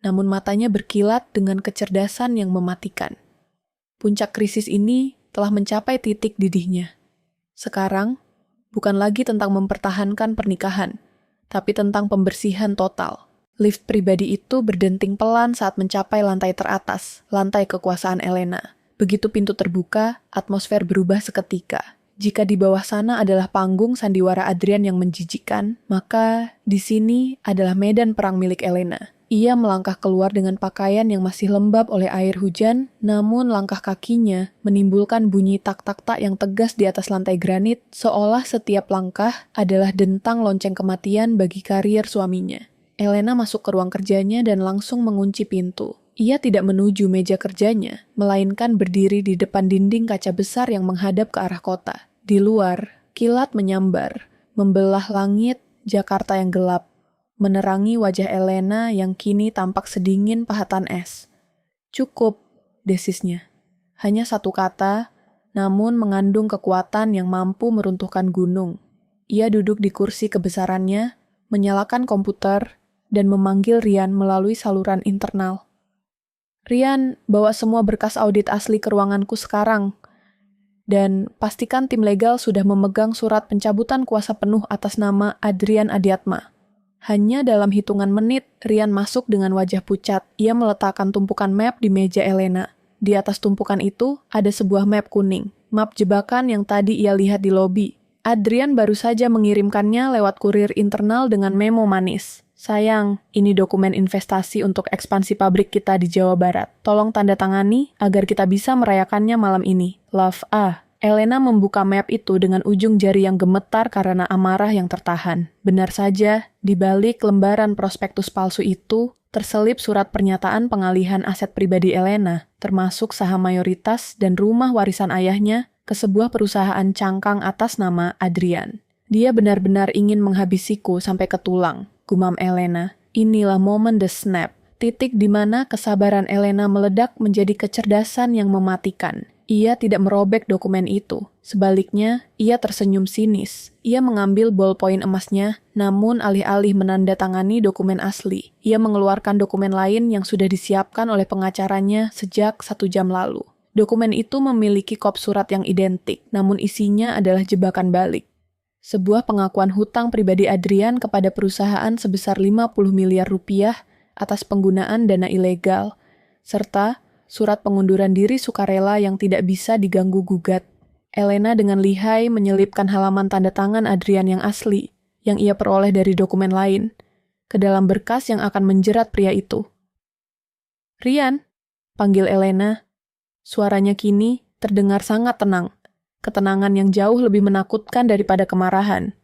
namun matanya berkilat dengan kecerdasan yang mematikan. Puncak krisis ini telah mencapai titik didihnya. Sekarang, bukan lagi tentang mempertahankan pernikahan, tapi tentang pembersihan total. Lift pribadi itu berdenting pelan saat mencapai lantai teratas, lantai kekuasaan Elena. Begitu pintu terbuka, atmosfer berubah seketika. Jika di bawah sana adalah panggung sandiwara Adrian yang menjijikkan, maka di sini adalah medan perang milik Elena. Ia melangkah keluar dengan pakaian yang masih lembab oleh air hujan, namun langkah kakinya menimbulkan bunyi tak-tak-tak yang tegas di atas lantai granit, seolah setiap langkah adalah dentang lonceng kematian bagi karier suaminya. Elena masuk ke ruang kerjanya dan langsung mengunci pintu. Ia tidak menuju meja kerjanya, melainkan berdiri di depan dinding kaca besar yang menghadap ke arah kota. Di luar, kilat menyambar, membelah langit Jakarta yang gelap, menerangi wajah Elena yang kini tampak sedingin pahatan es. "Cukup," desisnya. Hanya satu kata, namun mengandung kekuatan yang mampu meruntuhkan gunung. Ia duduk di kursi kebesarannya, menyalakan komputer, dan memanggil Rian melalui saluran internal. "Rian, bawa semua berkas audit asli ke ruanganku sekarang. Dan pastikan tim legal sudah memegang surat pencabutan kuasa penuh atas nama Adrian Adiatma." Hanya dalam hitungan menit, Rian masuk dengan wajah pucat. Ia meletakkan tumpukan map di meja Elena. Di atas tumpukan itu, ada sebuah map kuning. Map jebakan yang tadi ia lihat di lobi. Adrian baru saja mengirimkannya lewat kurir internal dengan memo manis. "Sayang, ini dokumen investasi untuk ekspansi pabrik kita di Jawa Barat. Tolong tanda tangani agar kita bisa merayakannya malam ini. Love, A." Elena membuka map itu dengan ujung jari yang gemetar karena amarah yang tertahan. Benar saja, di balik lembaran prospektus palsu itu, terselip surat pernyataan pengalihan aset pribadi Elena, termasuk saham mayoritas dan rumah warisan ayahnya ke sebuah perusahaan cangkang atas nama Adrian. Dia benar-benar ingin menghabisiku sampai ke tulang, gumam Elena. Inilah momen the snap, titik di mana kesabaran Elena meledak menjadi kecerdasan yang mematikan. Ia tidak merobek dokumen itu. Sebaliknya, ia tersenyum sinis. Ia mengambil ballpoint emasnya, namun alih-alih menandatangani dokumen asli, ia mengeluarkan dokumen lain yang sudah disiapkan oleh pengacaranya sejak 1 jam lalu. Dokumen itu memiliki kop surat yang identik, namun isinya adalah jebakan balik. Sebuah pengakuan hutang pribadi Adrian kepada perusahaan sebesar 50 miliar rupiah atas penggunaan dana ilegal, serta surat pengunduran diri sukarela yang tidak bisa diganggu-gugat. Elena dengan lihai menyelipkan halaman tanda tangan Adrian yang asli, yang ia peroleh dari dokumen lain, ke dalam berkas yang akan menjerat pria itu. "Rian," panggil Elena. Suaranya kini terdengar sangat tenang, ketenangan yang jauh lebih menakutkan daripada kemarahan.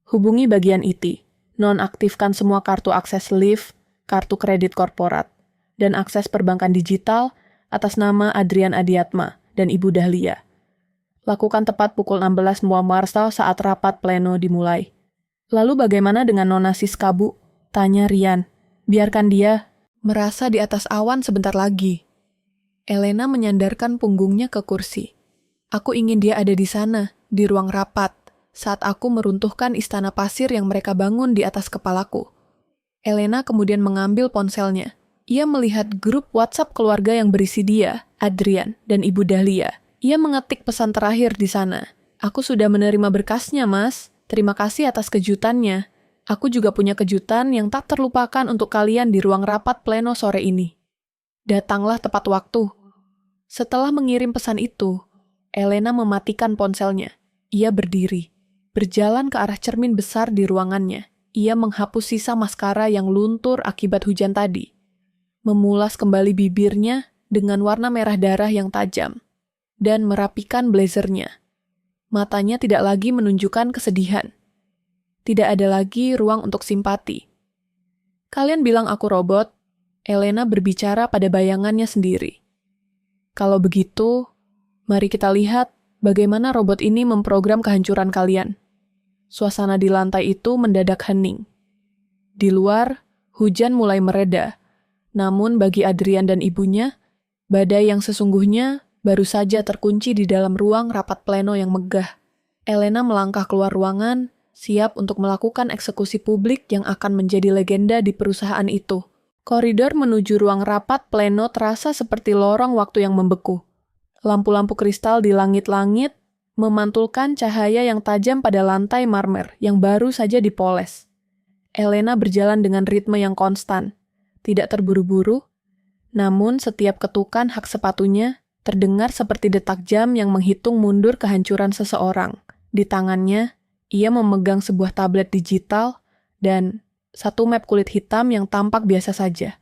"Hubungi bagian IT, nonaktifkan semua kartu akses lift, kartu kredit korporat, dan akses perbankan digital atas nama Adrian Adiatma dan Ibu Dahlia. Lakukan tepat pukul 16 Marsal saat rapat pleno dimulai." "Lalu bagaimana dengan Nona Siska, Bu?" tanya Rian. "Biarkan dia merasa di atas awan sebentar lagi." Elena menyandarkan punggungnya ke kursi. "Aku ingin dia ada di sana, di ruang rapat, saat aku meruntuhkan istana pasir yang mereka bangun di atas kepalaku." Elena kemudian mengambil ponselnya. Ia melihat grup WhatsApp keluarga yang berisi dia, Adrian, dan Ibu Dahlia. Ia mengetik pesan terakhir di sana. "Aku sudah menerima berkasnya, Mas. Terima kasih atas kejutannya. Aku juga punya kejutan yang tak terlupakan untuk kalian di ruang rapat pleno sore ini. Datanglah tepat waktu." Setelah mengirim pesan itu, Elena mematikan ponselnya. Ia berdiri, berjalan ke arah cermin besar di ruangannya. Ia menghapus sisa maskara yang luntur akibat hujan tadi, memulas kembali bibirnya dengan warna merah darah yang tajam, dan merapikan blazernya. Matanya tidak lagi menunjukkan kesedihan. Tidak ada lagi ruang untuk simpati. "Kalian bilang aku robot?" Elena berbicara pada bayangannya sendiri. "Kalau begitu, mari kita lihat bagaimana robot ini memprogram kehancuran kalian." Suasana di lantai itu mendadak hening. Di luar, hujan mulai mereda. Namun bagi Adrian dan ibunya, badai yang sesungguhnya baru saja terkunci di dalam ruang rapat pleno yang megah. Elena melangkah keluar ruangan, siap untuk melakukan eksekusi publik yang akan menjadi legenda di perusahaan itu. Koridor menuju ruang rapat pleno terasa seperti lorong waktu yang membeku. Lampu-lampu kristal di langit-langit memantulkan cahaya yang tajam pada lantai marmer yang baru saja dipoles. Elena berjalan dengan ritme yang konstan, tidak terburu-buru, namun setiap ketukan hak sepatunya terdengar seperti detak jam yang menghitung mundur kehancuran seseorang. Di tangannya, ia memegang sebuah tablet digital dan satu map kulit hitam yang tampak biasa saja.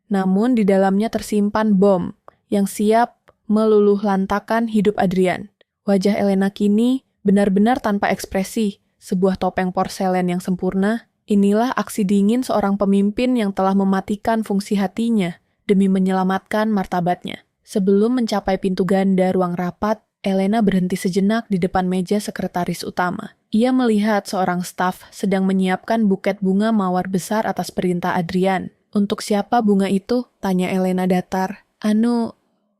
Namun di dalamnya tersimpan bom yang siap meluluhlantakan hidup Adrian. Wajah Elena kini benar-benar tanpa ekspresi, sebuah topeng porselen yang sempurna. Inilah aksi dingin seorang pemimpin yang telah mematikan fungsi hatinya demi menyelamatkan martabatnya. Sebelum mencapai pintu ganda ruang rapat, Elena berhenti sejenak di depan meja sekretaris utama. Ia melihat seorang staf sedang menyiapkan buket bunga mawar besar atas perintah Adrian. "Untuk siapa bunga itu?" tanya Elena datar.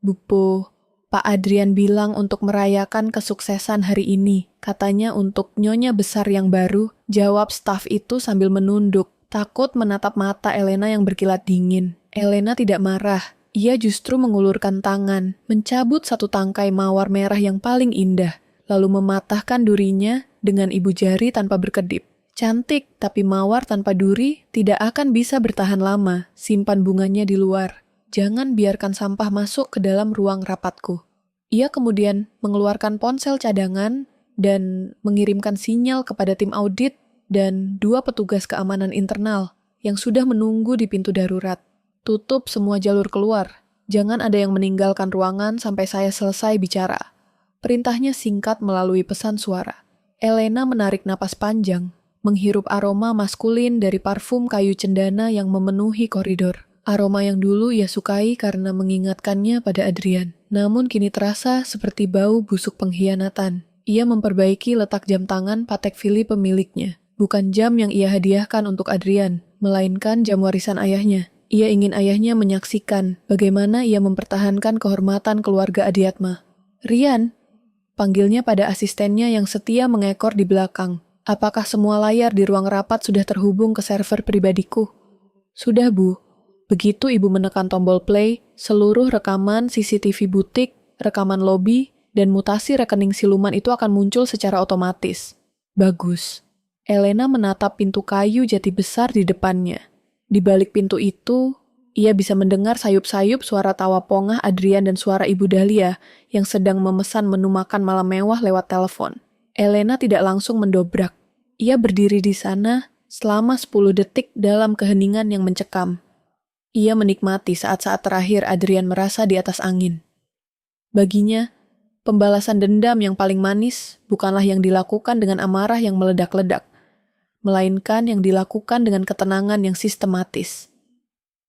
"Bupo, Pak Adrian bilang untuk merayakan kesuksesan hari ini. Katanya untuk nyonya besar yang baru," jawab staf itu sambil menunduk, takut menatap mata Elena yang berkilat dingin. Elena tidak marah. Ia justru mengulurkan tangan, mencabut satu tangkai mawar merah yang paling indah, lalu mematahkan durinya dengan ibu jari tanpa berkedip. Cantik, tapi mawar tanpa duri tidak akan bisa bertahan lama. Simpan bunganya di luar. Jangan biarkan sampah masuk ke dalam ruang rapatku. Ia kemudian mengeluarkan ponsel cadangan dan mengirimkan sinyal kepada tim audit dan 2 petugas keamanan internal yang sudah menunggu di pintu darurat. "Tutup semua jalur keluar. Jangan ada yang meninggalkan ruangan sampai saya selesai bicara." Perintahnya singkat melalui pesan suara. Elena menarik napas panjang, menghirup aroma maskulin dari parfum kayu cendana yang memenuhi koridor. Aroma yang dulu ia sukai karena mengingatkannya pada Adrian. Namun kini terasa seperti bau busuk pengkhianatan. Ia memperbaiki letak jam tangan Patek Philippe pemiliknya. Bukan jam yang ia hadiahkan untuk Adrian, melainkan jam warisan ayahnya. Ia ingin ayahnya menyaksikan bagaimana ia mempertahankan kehormatan keluarga Adiatma. Rian, panggilnya pada asistennya yang setia mengekor di belakang. Apakah semua layar di ruang rapat sudah terhubung ke server pribadiku? Sudah, Bu. Begitu ibu menekan tombol play, seluruh rekaman CCTV butik, rekaman lobi, dan mutasi rekening siluman itu akan muncul secara otomatis. Bagus. Elena menatap pintu kayu jati besar di depannya. Di balik pintu itu, ia bisa mendengar sayup-sayup suara tawa pongah Adrian dan suara Ibu Dahlia yang sedang memesan menu makan malam mewah lewat telepon. Elena tidak langsung mendobrak. Ia berdiri di sana selama 10 detik dalam keheningan yang mencekam. Ia menikmati saat-saat terakhir Adrian merasa di atas angin. Baginya, pembalasan dendam yang paling manis bukanlah yang dilakukan dengan amarah yang meledak-ledak, melainkan yang dilakukan dengan ketenangan yang sistematis.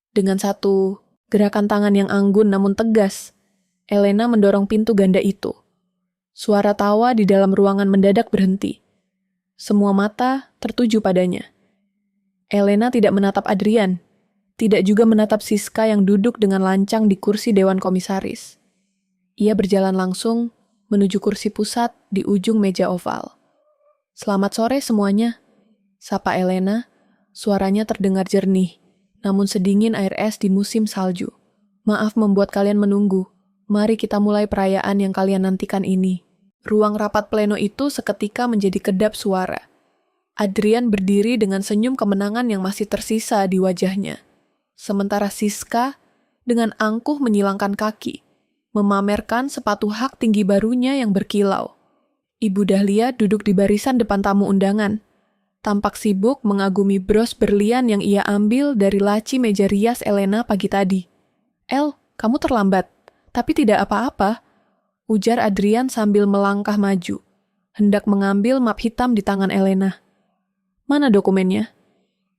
Dengan satu gerakan tangan yang anggun namun tegas, Elena mendorong pintu ganda itu. Suara tawa di dalam ruangan mendadak berhenti. Semua mata tertuju padanya. Elena tidak menatap Adrian, tidak juga menatap Siska yang duduk dengan lancang di kursi Dewan Komisaris. Ia berjalan langsung menuju kursi pusat di ujung meja oval. "Selamat sore semuanya," sapa Elena. Suaranya terdengar jernih, namun sedingin air es di musim salju. "Maaf membuat kalian menunggu. Mari kita mulai perayaan yang kalian nantikan ini." Ruang rapat pleno itu seketika menjadi kedap suara. Adrian berdiri dengan senyum kemenangan yang masih tersisa di wajahnya. Sementara Siska dengan angkuh menyilangkan kaki, memamerkan sepatu hak tinggi barunya yang berkilau. Ibu Dahlia duduk di barisan depan tamu undangan, tampak sibuk mengagumi bros berlian yang ia ambil dari laci meja rias Elena pagi tadi. "El, kamu terlambat, tapi tidak apa-apa," ujar Adrian sambil melangkah maju, hendak mengambil map hitam di tangan Elena. "Mana dokumennya?"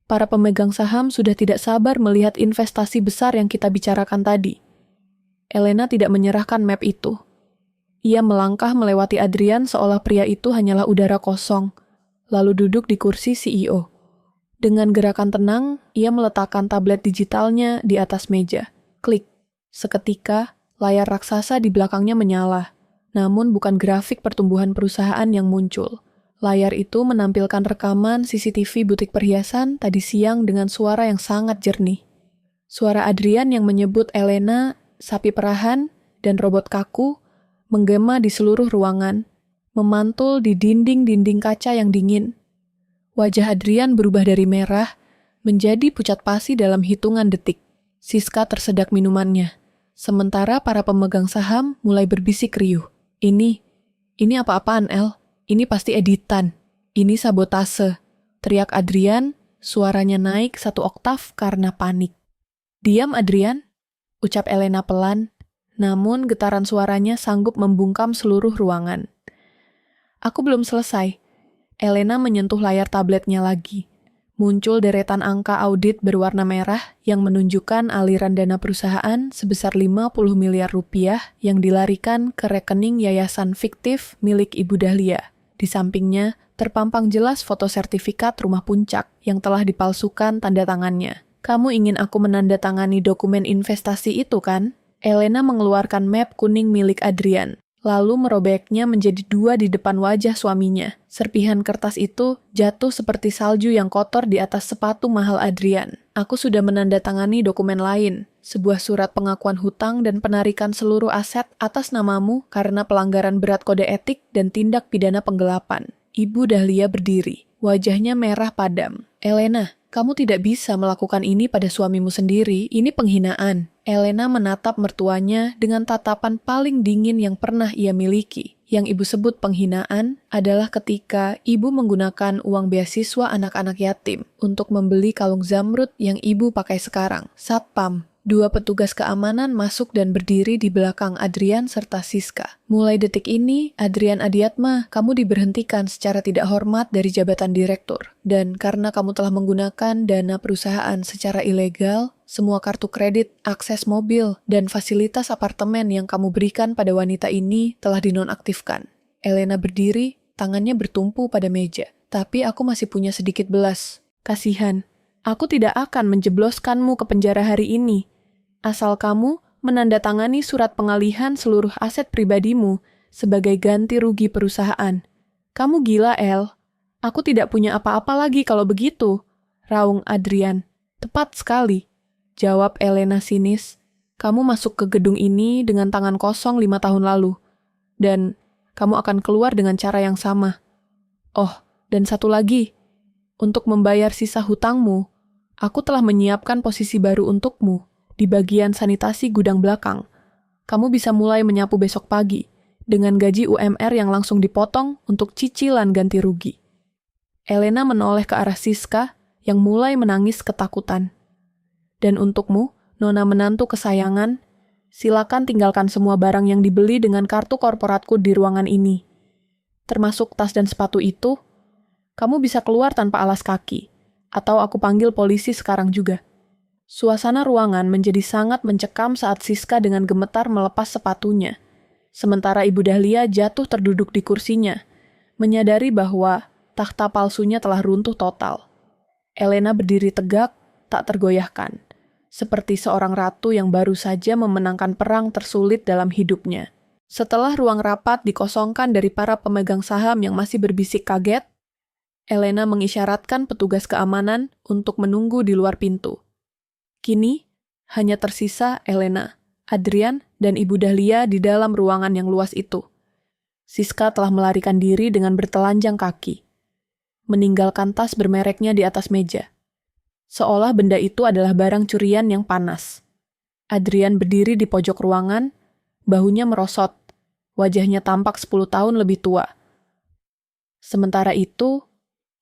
Para pemegang saham sudah tidak sabar melihat investasi besar yang kita bicarakan tadi. Elena tidak menyerahkan map itu. Ia melangkah melewati Adrian seolah pria itu hanyalah udara kosong, lalu duduk di kursi CEO. Dengan gerakan tenang, ia meletakkan tablet digitalnya di atas meja. Klik. Seketika, layar raksasa di belakangnya menyala. Namun bukan grafik pertumbuhan perusahaan yang muncul. Layar itu menampilkan rekaman CCTV butik perhiasan tadi siang dengan suara yang sangat jernih. Suara Adrian yang menyebut Elena, sapi perahan, dan robot kaku menggema di seluruh ruangan, memantul di dinding-dinding kaca yang dingin. Wajah Adrian berubah dari merah menjadi pucat pasi dalam hitungan detik. Siska tersedak minumannya, sementara para pemegang saham mulai berbisik riuh. Ini apa-apaan, El? Ini pasti editan. Ini sabotase. Teriak Adrian, suaranya naik 1 oktav karena panik. "Diam, Adrian," ucap Elena pelan, namun getaran suaranya sanggup membungkam seluruh ruangan. "Aku belum selesai." Elena menyentuh layar tabletnya lagi. Muncul deretan angka audit berwarna merah yang menunjukkan aliran dana perusahaan sebesar 50 miliar rupiah yang dilarikan ke rekening yayasan fiktif milik Ibu Dahlia. Di sampingnya, terpampang jelas foto sertifikat rumah puncak yang telah dipalsukan tanda tangannya. "Kamu ingin aku menandatangani dokumen investasi itu, kan?" Elena mengeluarkan map kuning milik Adrian, lalu merobeknya menjadi 2 di depan wajah suaminya. Serpihan kertas itu jatuh seperti salju yang kotor di atas sepatu mahal Adrian. "Aku sudah menandatangani dokumen lain, sebuah surat pengakuan hutang dan penarikan seluruh aset atas namamu karena pelanggaran berat kode etik dan tindak pidana penggelapan." Ibu Dahlia berdiri, wajahnya merah padam. "Elena, kamu tidak bisa melakukan ini pada suamimu sendiri, ini penghinaan." Elena menatap mertuanya dengan tatapan paling dingin yang pernah ia miliki. Yang ibu sebut penghinaan adalah ketika ibu menggunakan uang beasiswa anak-anak yatim untuk membeli kalung zamrud yang ibu pakai sekarang. Satpam, 2 petugas keamanan masuk dan berdiri di belakang Adrian serta Siska. "Mulai detik ini, Adrian Adiatma, kamu diberhentikan secara tidak hormat dari jabatan direktur. Dan karena kamu telah menggunakan dana perusahaan secara ilegal, Semua kartu kredit, akses mobil, dan fasilitas apartemen yang kamu berikan pada wanita ini telah dinonaktifkan. Elena berdiri, tangannya bertumpu pada meja. Tapi aku masih punya sedikit belas. Kasihan, aku tidak akan menjebloskanmu ke penjara hari ini. Asal kamu menandatangani surat pengalihan seluruh aset pribadimu sebagai ganti rugi perusahaan. Kamu gila, El. Aku tidak punya apa-apa lagi kalau begitu, raung Adrian. Tepat sekali, jawab Elena sinis. Kamu masuk ke gedung ini dengan tangan kosong 5 tahun lalu. Dan kamu akan keluar dengan cara yang sama. Oh, dan satu lagi. Untuk membayar sisa hutangmu, aku telah menyiapkan posisi baru untukmu di bagian sanitasi gudang belakang. Kamu bisa mulai menyapu besok pagi dengan gaji UMR yang langsung dipotong untuk cicilan ganti rugi. Elena menoleh ke arah Siska yang mulai menangis ketakutan. Dan untukmu, Nona menantu kesayangan, silakan tinggalkan semua barang yang dibeli dengan kartu korporatku di ruangan ini. Termasuk tas dan sepatu itu, kamu bisa keluar tanpa alas kaki, atau aku panggil polisi sekarang juga. Suasana ruangan menjadi sangat mencekam saat Siska dengan gemetar melepas sepatunya. Sementara Ibu Dahlia jatuh terduduk di kursinya, menyadari bahwa takhta palsunya telah runtuh total. Elena berdiri tegak, tak tergoyahkan, seperti seorang ratu yang baru saja memenangkan perang tersulit dalam hidupnya. Setelah ruang rapat dikosongkan dari para pemegang saham yang masih berbisik kaget, Elena mengisyaratkan petugas keamanan untuk menunggu di luar pintu. Kini, hanya tersisa Elena, Adrian, dan Ibu Dahlia di dalam ruangan yang luas itu. Siska telah melarikan diri dengan bertelanjang kaki, meninggalkan tas bermereknya di atas meja. Seolah benda itu adalah barang curian yang panas. Adrian berdiri di pojok ruangan, bahunya merosot, wajahnya tampak 10 tahun lebih tua. Sementara itu,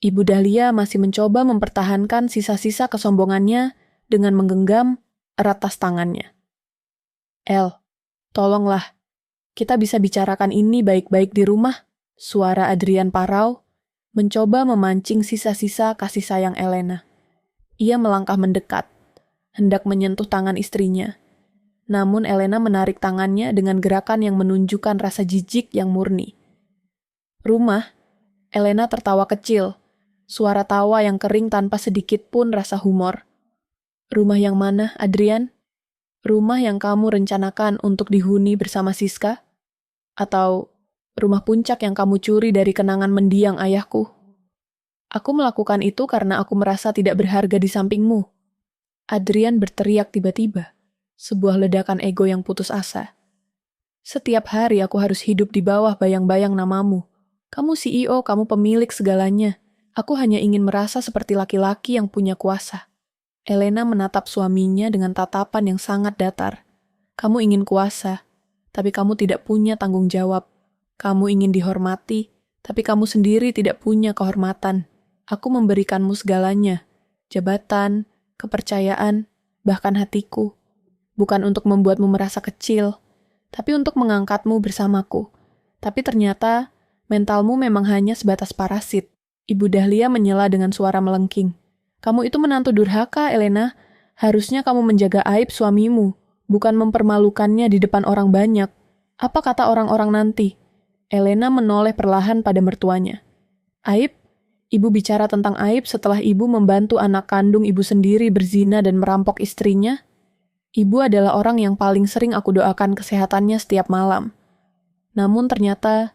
Ibu Dahlia masih mencoba mempertahankan sisa-sisa kesombongannya dengan menggenggam erat tas tangannya. El, tolonglah, kita bisa bicarakan ini baik-baik di rumah. Suara Adrian parau, mencoba memancing sisa-sisa kasih sayang Elena. Ia melangkah mendekat, hendak menyentuh tangan istrinya. Namun Elena menarik tangannya dengan gerakan yang menunjukkan rasa jijik yang murni. Rumah, Elena tertawa kecil, suara tawa yang kering tanpa sedikit pun rasa humor. Rumah yang mana, Adrian? Rumah yang kamu rencanakan untuk dihuni bersama Siska? Atau rumah puncak yang kamu curi dari kenangan mendiang ayahku? Aku melakukan itu karena aku merasa tidak berharga di sampingmu. Adrian berteriak tiba-tiba, sebuah ledakan ego yang putus asa. Setiap hari aku harus hidup di bawah bayang-bayang namamu. Kamu CEO, kamu pemilik segalanya. Aku hanya ingin merasa seperti laki-laki yang punya kuasa. Elena menatap suaminya dengan tatapan yang sangat datar. Kamu ingin kuasa, tapi kamu tidak punya tanggung jawab. Kamu ingin dihormati, tapi kamu sendiri tidak punya kehormatan. Aku memberikanmu segalanya, jabatan, kepercayaan, bahkan hatiku. Bukan untuk membuatmu merasa kecil, tapi untuk mengangkatmu bersamaku. Tapi ternyata, mentalmu memang hanya sebatas parasit. Ibu Dahlia menyela dengan suara melengking. Kamu itu menantu durhaka, Elena. Harusnya kamu menjaga aib suamimu, bukan mempermalukannya di depan orang banyak. Apa kata orang-orang nanti? Elena menoleh perlahan pada mertuanya. Aib? Ibu bicara tentang aib setelah ibu membantu anak kandung ibu sendiri berzina dan merampok istrinya? Ibu adalah orang yang paling sering aku doakan kesehatannya setiap malam. Namun ternyata,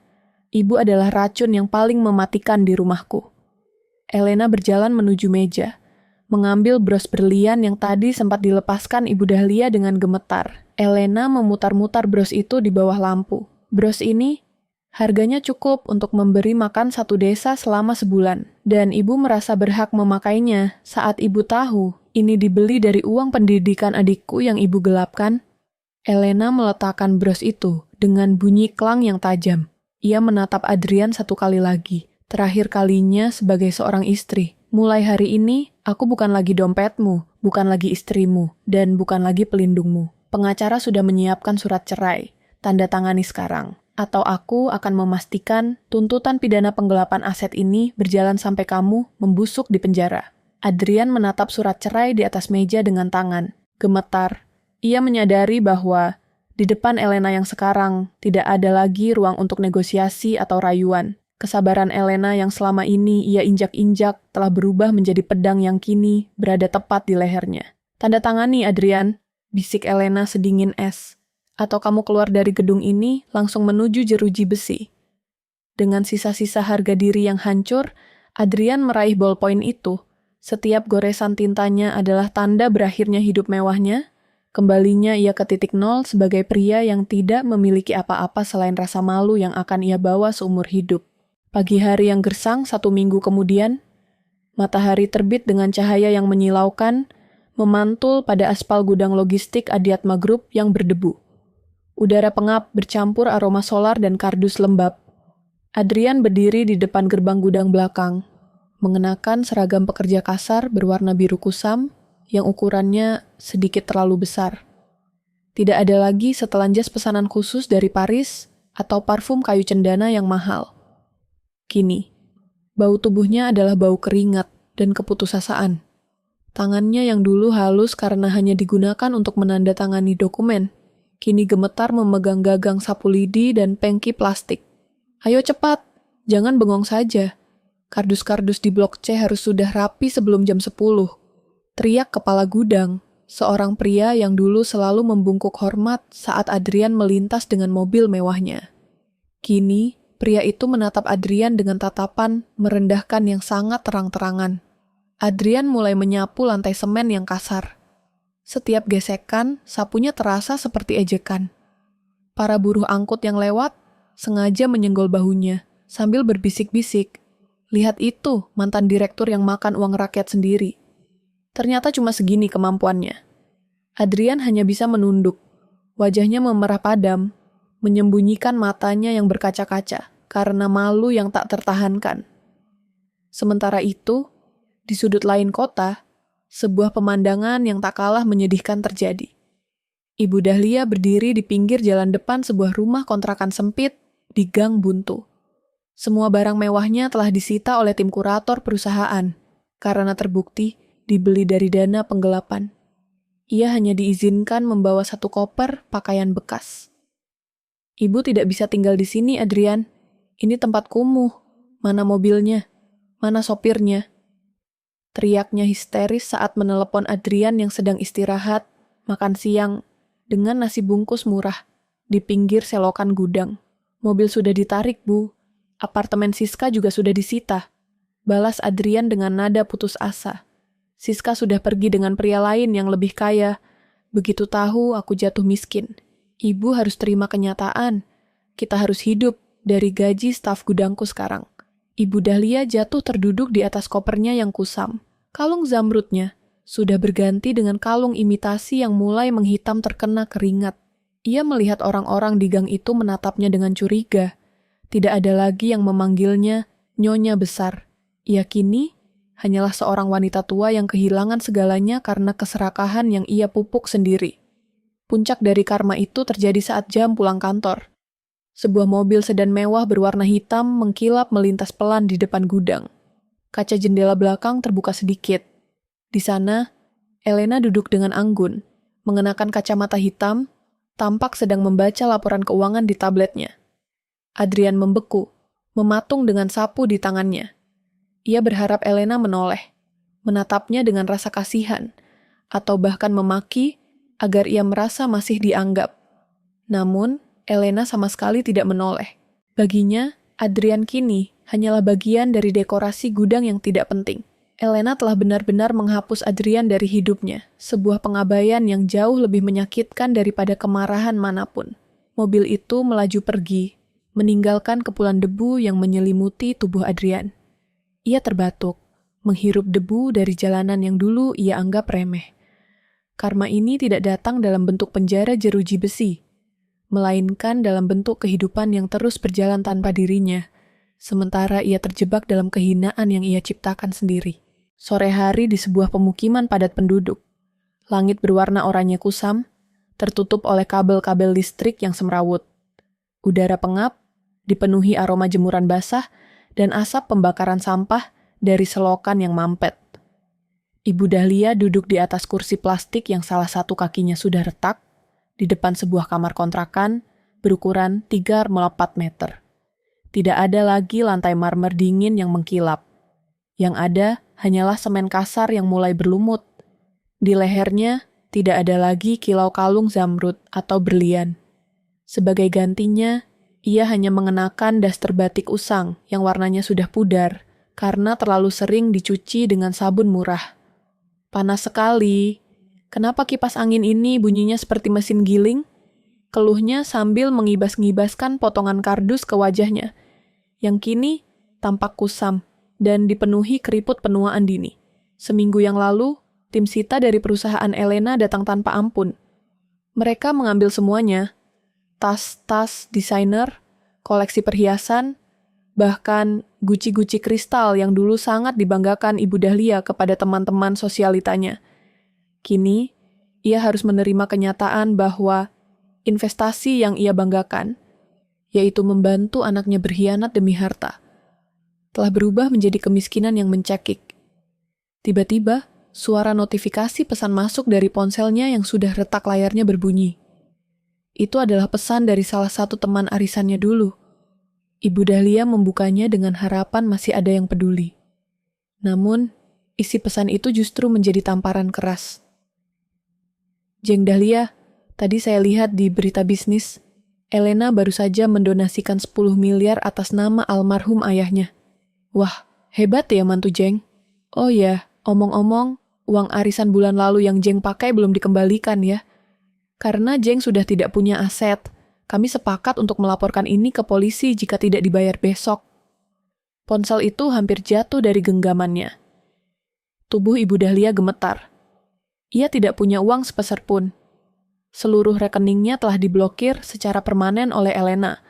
ibu adalah racun yang paling mematikan di rumahku. Elena berjalan menuju meja, mengambil bros berlian yang tadi sempat dilepaskan Ibu Dahlia dengan gemetar. Elena memutar-mutar bros itu di bawah lampu. Bros ini harganya cukup untuk memberi makan satu desa selama sebulan, dan ibu merasa berhak memakainya saat ibu tahu ini dibeli dari uang pendidikan adikku yang ibu gelapkan. Elena meletakkan bros itu dengan bunyi klang yang tajam. Ia menatap Adrian satu kali lagi, terakhir kalinya sebagai seorang istri. Mulai hari ini, aku bukan lagi dompetmu, bukan lagi istrimu, dan bukan lagi pelindungmu. Pengacara sudah menyiapkan surat cerai, tanda tangani sekarang. Atau aku akan memastikan tuntutan pidana penggelapan aset ini berjalan sampai kamu membusuk di penjara. Adrian menatap surat cerai di atas meja dengan tangan. Gemetar, ia menyadari bahwa di depan Elena yang sekarang tidak ada lagi ruang untuk negosiasi atau rayuan. Kesabaran Elena yang selama ini ia injak-injak telah berubah menjadi pedang yang kini berada tepat di lehernya. "Tanda tangani, Adrian," bisik Elena sedingin es. "Atau kamu keluar dari gedung ini langsung menuju jeruji besi." Dengan sisa-sisa harga diri yang hancur, Adrian meraih ballpoint itu. Setiap goresan tintanya adalah tanda berakhirnya hidup mewahnya. Kembalinya ia ke titik nol sebagai pria yang tidak memiliki apa-apa selain rasa malu yang akan ia bawa seumur hidup. Pagi hari yang gersang 1 minggu kemudian, matahari terbit dengan cahaya yang menyilaukan, memantul pada aspal gudang logistik Adiatma Group yang berdebu. Udara pengap bercampur aroma solar dan kardus lembab. Adrian berdiri di depan gerbang gudang belakang, mengenakan seragam pekerja kasar berwarna biru kusam yang ukurannya sedikit terlalu besar. Tidak ada lagi setelan jas pesanan khusus dari Paris atau parfum kayu cendana yang mahal. Kini, bau tubuhnya adalah bau keringat dan keputusasaan. Tangannya yang dulu halus karena hanya digunakan untuk menandatangani dokumen, kini gemetar memegang gagang sapu lidi dan pengki plastik. "Ayo cepat, jangan bengong saja. Kardus-kardus di blok C harus sudah rapi sebelum jam 10. Teriak kepala gudang, seorang pria yang dulu selalu membungkuk hormat saat Adrian melintas dengan mobil mewahnya. Kini, pria itu menatap Adrian dengan tatapan merendahkan yang sangat terang-terangan. Adrian mulai menyapu lantai semen yang kasar. Setiap gesekan, sapunya terasa seperti ejekan. Para buruh angkut yang lewat sengaja menyenggol bahunya sambil berbisik-bisik, "Lihat itu, mantan direktur yang makan uang rakyat sendiri." Ternyata cuma segini kemampuannya. Adrian hanya bisa menunduk. Wajahnya memerah padam, menyembunyikan matanya yang berkaca-kaca karena malu yang tak tertahankan. Sementara itu, di sudut lain kota, sebuah pemandangan yang tak kalah menyedihkan terjadi. Ibu Dahlia berdiri di pinggir jalan depan sebuah rumah kontrakan sempit di gang buntu. Semua barang mewahnya telah disita oleh tim kurator perusahaan karena terbukti dibeli dari dana penggelapan. Ia hanya diizinkan membawa 1 koper pakaian bekas. "Ibu tidak bisa tinggal di sini, Adrian. Ini tempat kumuh. Mana mobilnya? Mana sopirnya?" Teriaknya histeris saat menelepon Adrian yang sedang istirahat, makan siang, dengan nasi bungkus murah, di pinggir selokan gudang. "Mobil sudah ditarik, Bu. Apartemen Siska juga sudah disita," balas Adrian dengan nada putus asa. "Siska sudah pergi dengan pria lain yang lebih kaya. Begitu tahu aku jatuh miskin. Ibu harus terima kenyataan. Kita harus hidup dari gaji staf gudangku sekarang." Ibu Dahlia jatuh terduduk di atas kopernya yang kusam. Kalung zamrudnya sudah berganti dengan kalung imitasi yang mulai menghitam terkena keringat. Ia melihat orang-orang di gang itu menatapnya dengan curiga. Tidak ada lagi yang memanggilnya Nyonya Besar. Ia kini hanyalah seorang wanita tua yang kehilangan segalanya karena keserakahan yang ia pupuk sendiri. Puncak dari karma itu terjadi saat jam pulang kantor. Sebuah mobil sedan mewah berwarna hitam mengkilap melintas pelan di depan gudang. Kaca jendela belakang terbuka sedikit. Di sana, Elena duduk dengan anggun, mengenakan kacamata hitam, tampak sedang membaca laporan keuangan di tabletnya. Adrian membeku, mematung dengan sapu di tangannya. Ia berharap Elena menoleh, menatapnya dengan rasa kasihan, atau bahkan memaki agar ia merasa masih dianggap. Namun, Elena sama sekali tidak menoleh. Baginya, Adrian kini hanyalah bagian dari dekorasi gudang yang tidak penting. Elena telah benar-benar menghapus Adrian dari hidupnya, sebuah pengabaian yang jauh lebih menyakitkan daripada kemarahan manapun. Mobil itu melaju pergi, meninggalkan kepulan debu yang menyelimuti tubuh Adrian. Ia terbatuk, menghirup debu dari jalanan yang dulu ia anggap remeh. Karma ini tidak datang dalam bentuk penjara jeruji besi, melainkan dalam bentuk kehidupan yang terus berjalan tanpa dirinya, sementara ia terjebak dalam kehinaan yang ia ciptakan sendiri. Sore hari di sebuah pemukiman padat penduduk. Langit berwarna oranye kusam, tertutup oleh kabel-kabel listrik yang semrawut. Udara pengap, dipenuhi aroma jemuran basah dan asap pembakaran sampah dari selokan yang mampet. Ibu Dahlia duduk di atas kursi plastik yang salah satu kakinya sudah retak, di depan sebuah kamar kontrakan berukuran 3x4 meter. Tidak ada lagi lantai marmer dingin yang mengkilap. Yang ada hanyalah semen kasar yang mulai berlumut. Di lehernya tidak ada lagi kilau kalung zamrud atau berlian. Sebagai gantinya, ia hanya mengenakan daster batik usang yang warnanya sudah pudar karena terlalu sering dicuci dengan sabun murah. Panas sekali. Kenapa kipas angin ini bunyinya seperti mesin giling? Keluhnya sambil mengibas-ngibaskan potongan kardus ke wajahnya, yang kini tampak kusam dan dipenuhi keriput penuaan dini. Seminggu yang lalu, tim Sita dari perusahaan Elena datang tanpa ampun. Mereka mengambil semuanya, tas-tas desainer, koleksi perhiasan, bahkan guci-guci kristal yang dulu sangat dibanggakan Ibu Dahlia kepada teman-teman sosialitanya. Kini, ia harus menerima kenyataan bahwa investasi yang ia banggakan, yaitu membantu anaknya berkhianat demi harta, telah berubah menjadi kemiskinan yang mencekik. Tiba-tiba, suara notifikasi pesan masuk dari ponselnya yang sudah retak layarnya berbunyi. Itu adalah pesan dari salah satu teman arisannya dulu. Ibu Dahlia membukanya dengan harapan masih ada yang peduli. Namun, isi pesan itu justru menjadi tamparan keras. Jeng Dahlia, tadi saya lihat di berita bisnis, Elena baru saja mendonasikan 10 miliar atas nama almarhum ayahnya. Wah, hebat ya mantu Jeng. Oh ya, omong-omong, uang arisan bulan lalu yang Jeng pakai belum dikembalikan ya. Karena Jeng sudah tidak punya aset, kami sepakat untuk melaporkan ini ke polisi jika tidak dibayar besok. Ponsel itu hampir jatuh dari genggamannya. Tubuh Ibu Dahlia gemetar. Ia tidak punya uang sepeser pun. Seluruh rekeningnya telah diblokir secara permanen oleh Elena,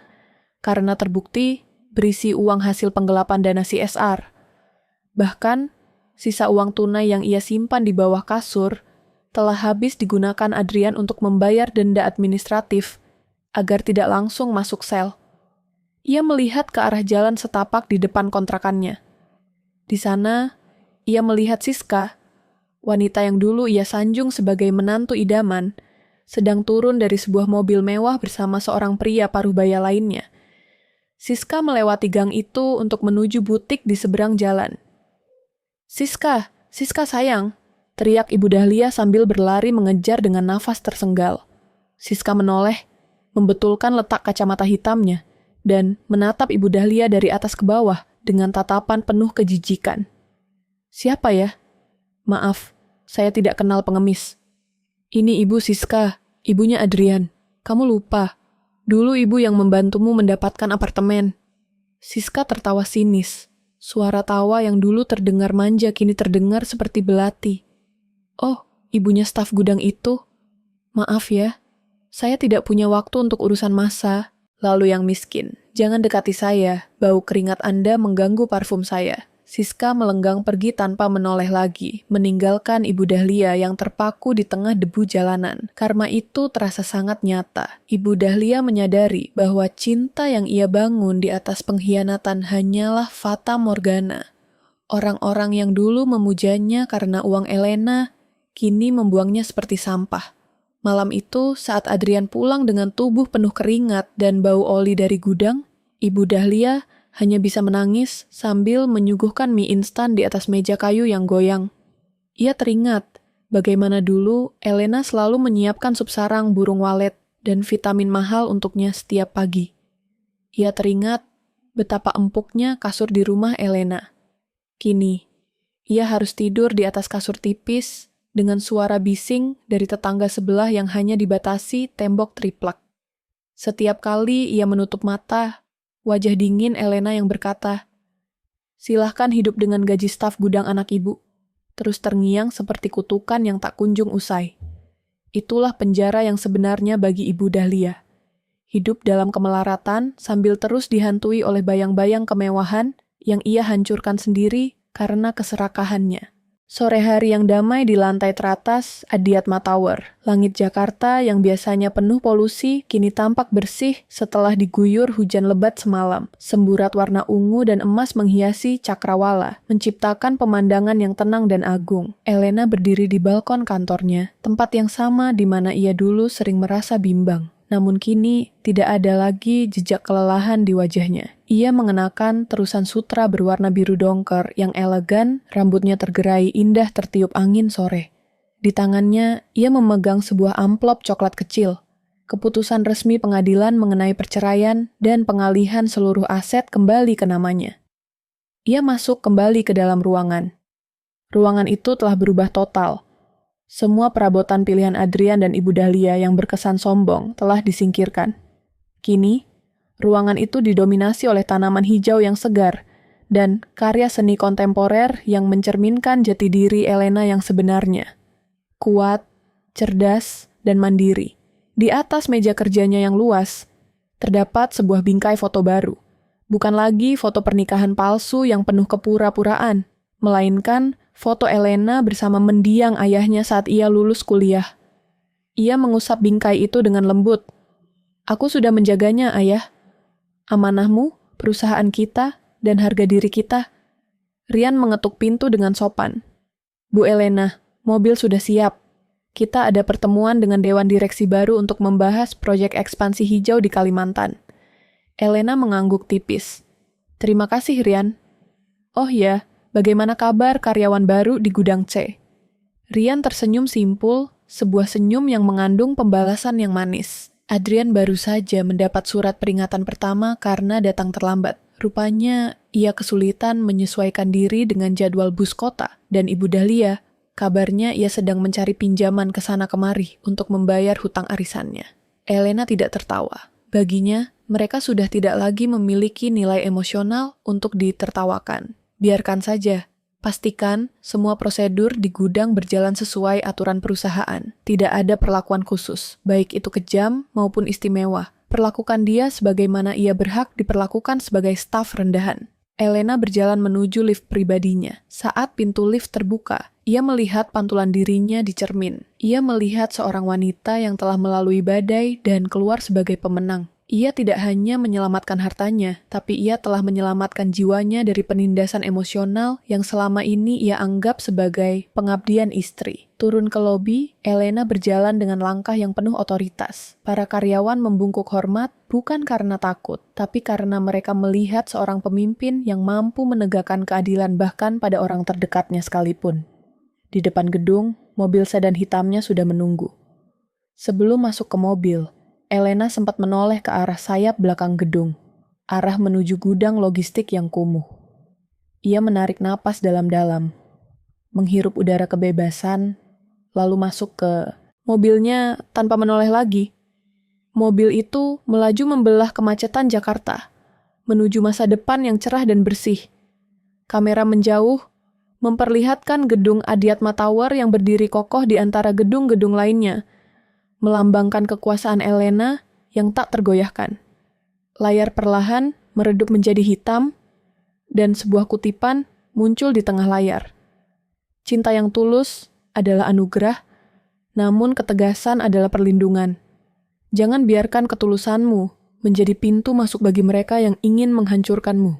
karena terbukti berisi uang hasil penggelapan dana CSR. Bahkan, sisa uang tunai yang ia simpan di bawah kasur telah habis digunakan Adrian untuk membayar denda administratif agar tidak langsung masuk sel. Ia melihat ke arah jalan setapak di depan kontrakannya. Di sana, ia melihat Siska, wanita yang dulu ia sanjung sebagai menantu idaman, sedang turun dari sebuah mobil mewah bersama seorang pria paruh-baya lainnya. Siska melewati gang itu untuk menuju butik di seberang jalan. Siska, Siska sayang, teriak Ibu Dahlia sambil berlari mengejar dengan nafas tersenggal. Siska menoleh, membetulkan letak kacamata hitamnya, dan menatap Ibu Dahlia dari atas ke bawah dengan tatapan penuh kejijikan. Siapa ya? Maaf, saya tidak kenal pengemis. Ini Ibu Siska, ibunya Adrian. Kamu lupa, dulu ibu yang membantumu mendapatkan apartemen. Siska tertawa sinis. Suara tawa yang dulu terdengar manja kini terdengar seperti belati. Oh, ibunya staf gudang itu? Maaf ya. Saya tidak punya waktu untuk urusan massa. Lalu yang miskin, jangan dekati saya, bau keringat Anda mengganggu parfum saya. Siska melenggang pergi tanpa menoleh lagi, meninggalkan Ibu Dahlia yang terpaku di tengah debu jalanan. Karma itu terasa sangat nyata. Ibu Dahlia menyadari bahwa cinta yang ia bangun di atas pengkhianatan hanyalah fata morgana. Orang-orang yang dulu memujanya karena uang Elena, kini membuangnya seperti sampah. Malam itu, saat Adrian pulang dengan tubuh penuh keringat dan bau oli dari gudang, Ibu Dahlia hanya bisa menangis sambil menyuguhkan mie instan di atas meja kayu yang goyang. Ia teringat bagaimana dulu Elena selalu menyiapkan sup sarang burung walet dan vitamin mahal untuknya setiap pagi. Ia teringat betapa empuknya kasur di rumah Elena. Kini, ia harus tidur di atas kasur tipis dengan suara bising dari tetangga sebelah yang hanya dibatasi tembok triplek. Setiap kali ia menutup mata, wajah dingin Elena yang berkata, "Silahkan hidup dengan gaji staf gudang anak ibu," terus terngiang seperti kutukan yang tak kunjung usai. Itulah penjara yang sebenarnya bagi Ibu Dahlia. Hidup dalam kemelaratan sambil terus dihantui oleh bayang-bayang kemewahan yang ia hancurkan sendiri karena keserakahannya. Sore hari yang damai di lantai teratas Adiatma Tower. Langit Jakarta yang biasanya penuh polusi kini tampak bersih setelah diguyur hujan lebat semalam. Semburat warna ungu dan emas menghiasi cakrawala, menciptakan pemandangan yang tenang dan agung. Elena berdiri di balkon kantornya, tempat yang sama di mana ia dulu sering merasa bimbang. Namun kini tidak ada lagi jejak kelelahan di wajahnya. Ia mengenakan terusan sutra berwarna biru dongker yang elegan, rambutnya tergerai indah tertiup angin sore. Di tangannya, ia memegang sebuah amplop coklat kecil. Keputusan resmi pengadilan mengenai perceraian dan pengalihan seluruh aset kembali ke namanya. Ia masuk kembali ke dalam ruangan. Ruangan itu telah berubah total. Semua perabotan pilihan Adrian dan Ibu Dahlia yang berkesan sombong telah disingkirkan. Kini, ruangan itu didominasi oleh tanaman hijau yang segar dan karya seni kontemporer yang mencerminkan jati diri Elena yang sebenarnya. Kuat, cerdas, dan mandiri. Di atas meja kerjanya yang luas, terdapat sebuah bingkai foto baru. Bukan lagi foto pernikahan palsu yang penuh kepura-puraan, melainkan foto Elena bersama mendiang ayahnya saat ia lulus kuliah. Ia mengusap bingkai itu dengan lembut. "Aku sudah menjaganya, Ayah. Amanahmu, perusahaan kita, dan harga diri kita." Rian mengetuk pintu dengan sopan. "Bu Elena, mobil sudah siap. Kita ada pertemuan dengan Dewan Direksi baru untuk membahas proyek ekspansi hijau di Kalimantan." Elena mengangguk tipis. "Terima kasih, Rian." "Oh ya, bagaimana kabar karyawan baru di gudang C?" Rian tersenyum simpul, sebuah senyum yang mengandung pembalasan yang manis. Adrian baru saja mendapat surat peringatan pertama karena datang terlambat. Rupanya, ia kesulitan menyesuaikan diri dengan jadwal bus kota. Dan Ibu Dahlia, kabarnya ia sedang mencari pinjaman ke sana kemari untuk membayar hutang arisannya. Elena tidak tertawa. Baginya, mereka sudah tidak lagi memiliki nilai emosional untuk ditertawakan. Biarkan saja. Pastikan semua prosedur di gudang berjalan sesuai aturan perusahaan. Tidak ada perlakuan khusus, baik itu kejam maupun istimewa. Perlakukan dia sebagaimana ia berhak diperlakukan sebagai staf rendahan. Elena berjalan menuju lift pribadinya. Saat pintu lift terbuka, ia melihat pantulan dirinya di cermin. Ia melihat seorang wanita yang telah melalui badai dan keluar sebagai pemenang. Ia tidak hanya menyelamatkan hartanya, tapi ia telah menyelamatkan jiwanya dari penindasan emosional yang selama ini ia anggap sebagai pengabdian istri. Turun ke lobi, Elena berjalan dengan langkah yang penuh otoritas. Para karyawan membungkuk hormat bukan karena takut, tapi karena mereka melihat seorang pemimpin yang mampu menegakkan keadilan bahkan pada orang terdekatnya sekalipun. Di depan gedung, mobil sedan hitamnya sudah menunggu. Sebelum masuk ke mobil, Elena sempat menoleh ke arah sayap belakang gedung, arah menuju gudang logistik yang kumuh. Ia menarik napas dalam-dalam, menghirup udara kebebasan, lalu masuk ke mobilnya tanpa menoleh lagi. Mobil itu melaju membelah kemacetan Jakarta, menuju masa depan yang cerah dan bersih. Kamera menjauh, memperlihatkan gedung Adiatma Tower yang berdiri kokoh di antara gedung-gedung lainnya, melambangkan kekuasaan Elena yang tak tergoyahkan. Layar perlahan meredup menjadi hitam, dan sebuah kutipan muncul di tengah layar. "Cinta yang tulus adalah anugerah, namun ketegasan adalah perlindungan. Jangan biarkan ketulusanmu menjadi pintu masuk bagi mereka yang ingin menghancurkanmu."